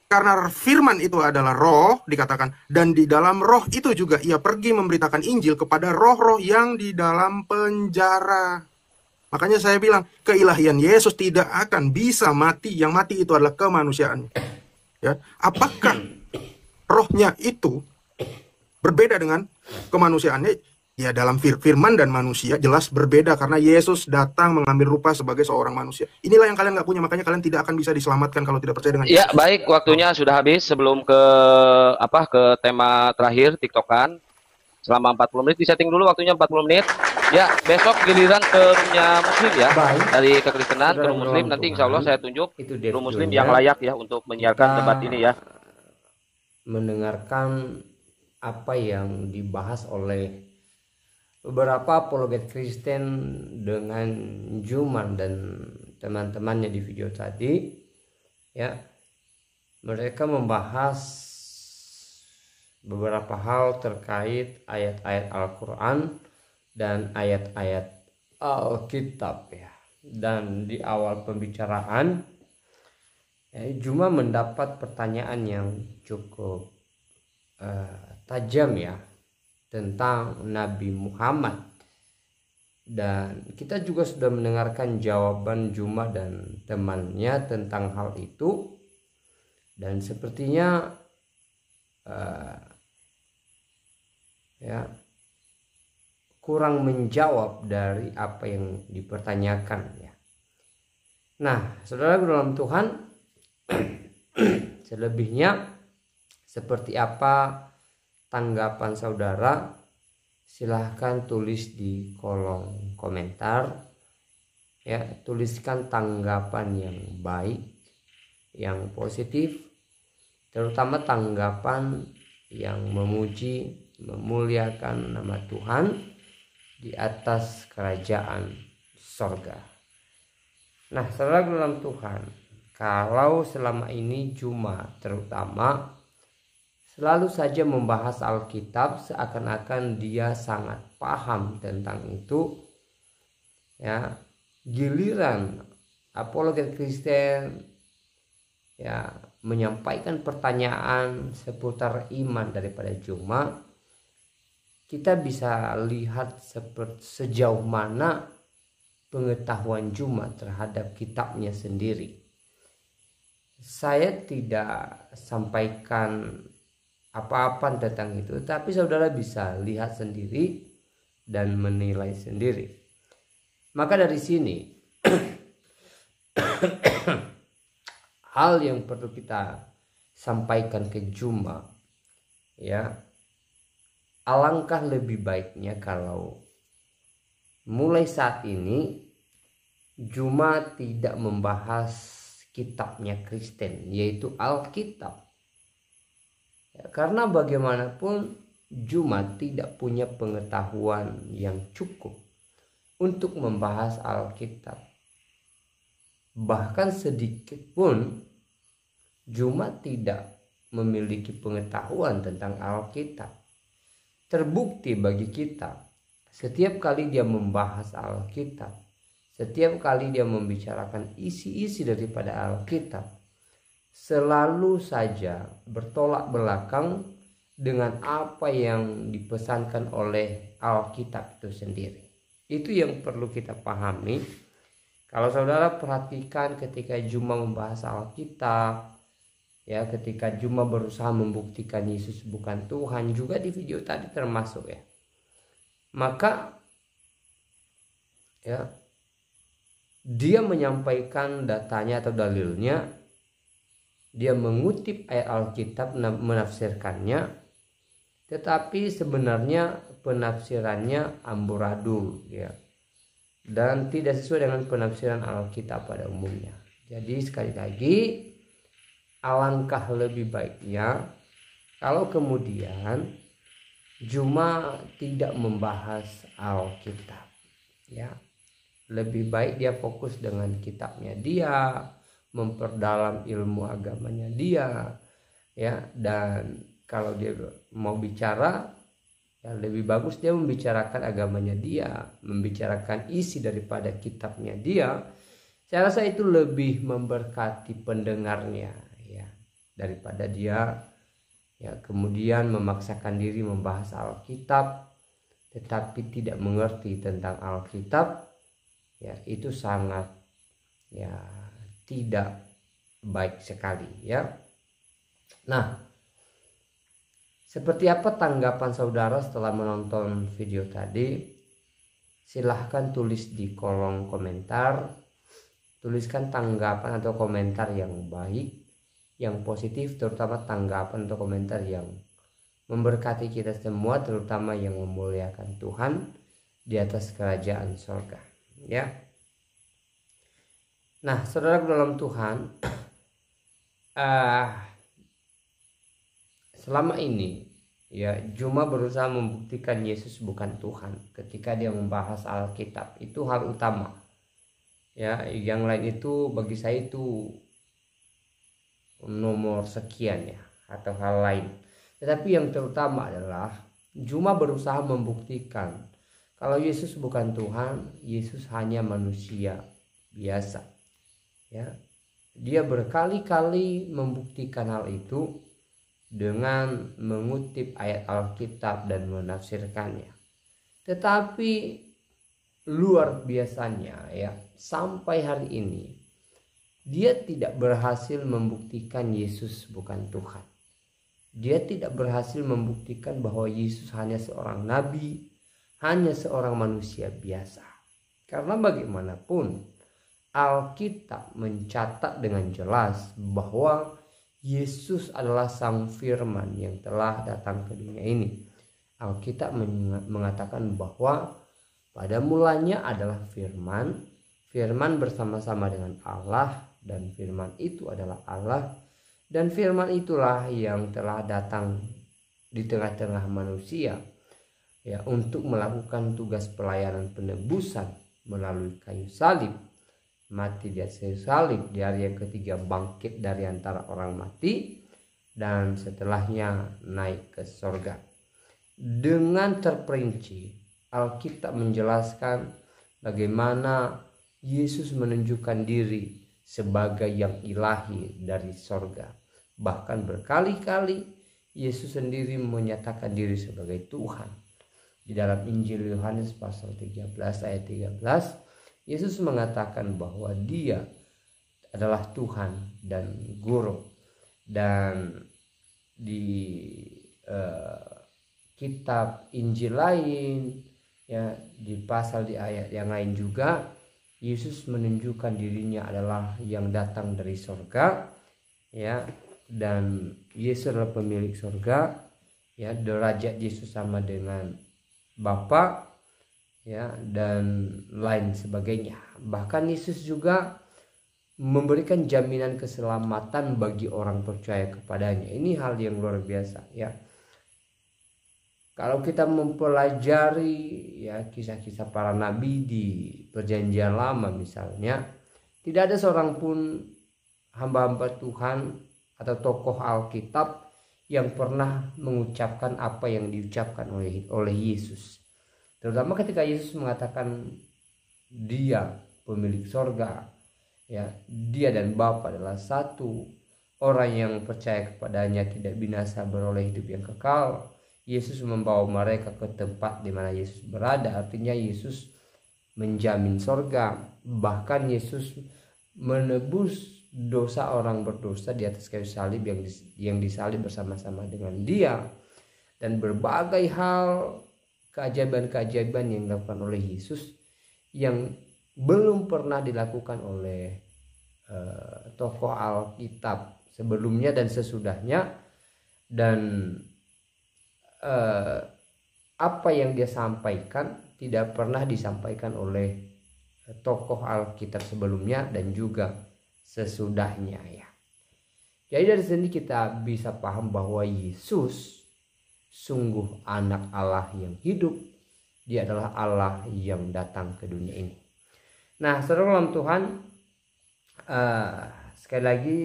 Karena firman itu adalah roh, dikatakan, dan di dalam roh itu juga ia pergi memberitakan Injil kepada roh-roh yang di dalam penjara. Makanya saya bilang, keilahian Yesus tidak akan bisa mati. Yang mati itu adalah kemanusiaannya. Ya, apakah rohnya itu berbeda dengan kemanusiaannya? Ya, dalam firman dan manusia jelas berbeda karena Yesus datang mengambil rupa sebagai seorang manusia. Inilah yang kalian nggak punya, makanya kalian tidak akan bisa diselamatkan kalau tidak percaya dengan Ya, baik, waktunya sudah habis. Sebelum ke tema terakhir TikTokan selama 40 menit, disetting dulu waktunya 40 menit. Ya, besok giliran ke roomnya Muslim ya. Baik. Dari kekristenan ke room Muslim, nanti insya Allah saya tunjuk room Muslim yang layak ya untuk menyiarkan debat ini ya. Mendengarkan apa yang dibahas oleh beberapa apologet Kristen dengan Juman dan teman-temannya di video tadi, ya, mereka membahas beberapa hal terkait ayat-ayat Al-Quran dan ayat-ayat Alkitab ya. Dan di awal pembicaraan Juma mendapat pertanyaan yang cukup tajam ya tentang Nabi Muhammad, dan kita juga sudah mendengarkan jawaban Juma dan temannya tentang hal itu, dan sepertinya ya kurang menjawab dari apa yang dipertanyakan ya. Nah, saudara dalam Tuhan, selebihnya seperti apa tanggapan saudara, silahkan tulis di kolom komentar ya. Tuliskan tanggapan yang baik, yang positif, terutama tanggapan yang memuji, memuliakan nama Tuhan di atas kerajaan sorga. Nah, saudara dalam Tuhan, kalau selama ini Juma terutama selalu saja membahas Alkitab seakan-akan dia sangat paham tentang itu ya, giliran apologet Kristen ya menyampaikan pertanyaan seputar iman daripada Juma, kita bisa lihat sejauh mana pengetahuan Juma terhadap kitabnya sendiri. Saya tidak sampaikan apa-apa tentang itu, tapi saudara bisa lihat sendiri dan menilai sendiri. Maka dari sini hal yang perlu kita sampaikan ke Juma ya, alangkah lebih baiknya kalau mulai saat ini Juma tidak membahas kitabnya Kristen, yaitu Alkitab. Ya, karena bagaimanapun Juma tidak punya pengetahuan yang cukup untuk membahas Alkitab. bahkan sedikit pun Juma tidak memiliki pengetahuan tentang Alkitab. Terbukti bagi kita, setiap kali dia membahas Alkitab, setiap kali dia membicarakan isi-isi daripada Alkitab, selalu saja bertolak belakang dengan apa yang dipesankan oleh Alkitab itu sendiri. Itu yang perlu kita pahami. Kalau saudara perhatikan ketika Juma membahas Alkitab, ya, ketika Juma berusaha membuktikan Yesus bukan Tuhan, juga di video tadi termasuk ya, maka ya dia menyampaikan datanya atau dalilnya, dia mengutip ayat Alkitab, menafsirkannya, tetapi sebenarnya penafsirannya amburadul ya, dan tidak sesuai dengan penafsiran Alkitab pada umumnya. Jadi sekali lagi, alangkah lebih baiknya kalau kemudian Juma tidak membahas Alkitab ya. Lebih baik dia fokus dengan kitabnya dia, memperdalam ilmu agamanya dia ya. Dan kalau dia mau bicara ya, lebih bagus dia membicarakan agamanya dia, membicarakan isi daripada kitabnya dia. Saya rasa itu lebih memberkati pendengarnya ya, daripada dia ya kemudian memaksakan diri membahas Alkitab tetapi tidak mengerti tentang Alkitab. Ya, itu sangat ya tidak baik sekali ya. Nah, seperti apa tanggapan saudara setelah menonton video tadi? Silahkan tulis di kolom komentar. Tuliskan tanggapan atau komentar yang baik, yang positif, terutama tanggapan atau komentar yang memberkati kita semua, terutama yang memuliakan Tuhan di atas kerajaan surga ya. Nah, saudara dalam Tuhan, selama ini ya Juma berusaha membuktikan Yesus bukan Tuhan ketika dia membahas Alkitab. Itu hal utama ya. Yang lain itu bagi saya itu nomor sekian ya, atau hal lain. Tetapi yang terutama adalah Juma berusaha membuktikan kalau Yesus bukan Tuhan, Yesus hanya manusia biasa ya. Dia berkali-kali membuktikan hal itu dengan mengutip ayat Alkitab dan menafsirkannya. Tetapi luar biasanya ya, sampai hari ini dia tidak berhasil membuktikan Yesus bukan Tuhan. Dia tidak berhasil membuktikan bahwa Yesus hanya seorang nabi, hanya seorang manusia biasa. Karena bagaimanapun Alkitab mencatat dengan jelas bahwa Yesus adalah Sang Firman yang telah datang ke dunia ini. Alkitab mengatakan bahwa pada mulanya adalah Firman, Firman bersama-sama dengan Allah, dan Firman itu adalah Allah, dan Firman itulah yang telah datang di tengah-tengah manusia ya, untuk melakukan tugas pelayanan penebusan melalui kayu salib, mati di atas kayu salib, di hari yang ketiga bangkit dari antara orang mati, dan setelahnya naik ke surga. Dengan terperinci Alkitab menjelaskan bagaimana Yesus menunjukkan diri sebagai yang ilahi dari surga. Bahkan berkali-kali Yesus sendiri menyatakan diri sebagai Tuhan. Di dalam Injil Yohanes pasal 13 ayat 13, Yesus mengatakan bahwa dia adalah Tuhan dan Guru. Dan di kitab Injil lain ya, di pasal di ayat yang lain juga Yesus menunjukkan dirinya adalah yang datang dari surga ya, dan Yesus adalah pemilik surga ya, derajat Yesus sama dengan Bapa ya, dan lain sebagainya. Bahkan Yesus juga memberikan jaminan keselamatan bagi orang percaya kepadanya. Ini hal yang luar biasa ya. Kalau kita mempelajari ya kisah-kisah para nabi di Perjanjian Lama misalnya, Tidak ada seorang pun hamba-hamba Tuhan atau tokoh Alkitab yang pernah mengucapkan apa yang diucapkan oleh Yesus. Terutama ketika Yesus mengatakan dia pemilik sorga, ya, dia dan Bapa adalah satu. Orang yang percaya kepadanya tidak binasa, beroleh hidup yang kekal. Yesus membawa mereka ke tempat di mana Yesus berada. Artinya Yesus menjamin sorga. Bahkan Yesus menebus dosa orang berdosa di atas kayu salib yang disalib bersama-sama dengan dia. Dan berbagai hal keajaiban-keajaiban yang dilakukan oleh Yesus yang belum pernah dilakukan oleh tokoh Alkitab sebelumnya dan sesudahnya. Dan apa yang dia sampaikan tidak pernah disampaikan oleh tokoh Alkitab sebelumnya dan juga sesudahnya, ya. Jadi dari sini kita bisa paham bahwa Yesus sungguh anak Allah yang hidup. Dia adalah Allah yang datang ke dunia ini. Nah, saudara dalam Tuhan, sekali lagi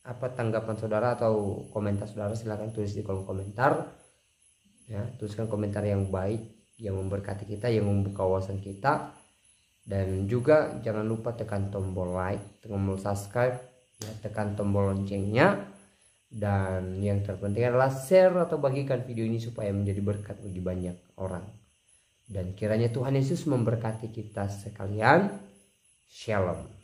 apa tanggapan saudara atau komentar saudara, silahkan tulis di kolom komentar. Ya, tuliskan komentar yang baik, yang memberkati kita, yang membuka wawasan kita. Dan juga jangan lupa tekan tombol like, tombol subscribe, ya, tekan tombol loncengnya. Dan yang terpenting adalah share atau bagikan video ini supaya menjadi berkat bagi banyak orang. Dan kiranya Tuhan Yesus memberkati kita sekalian. Shalom.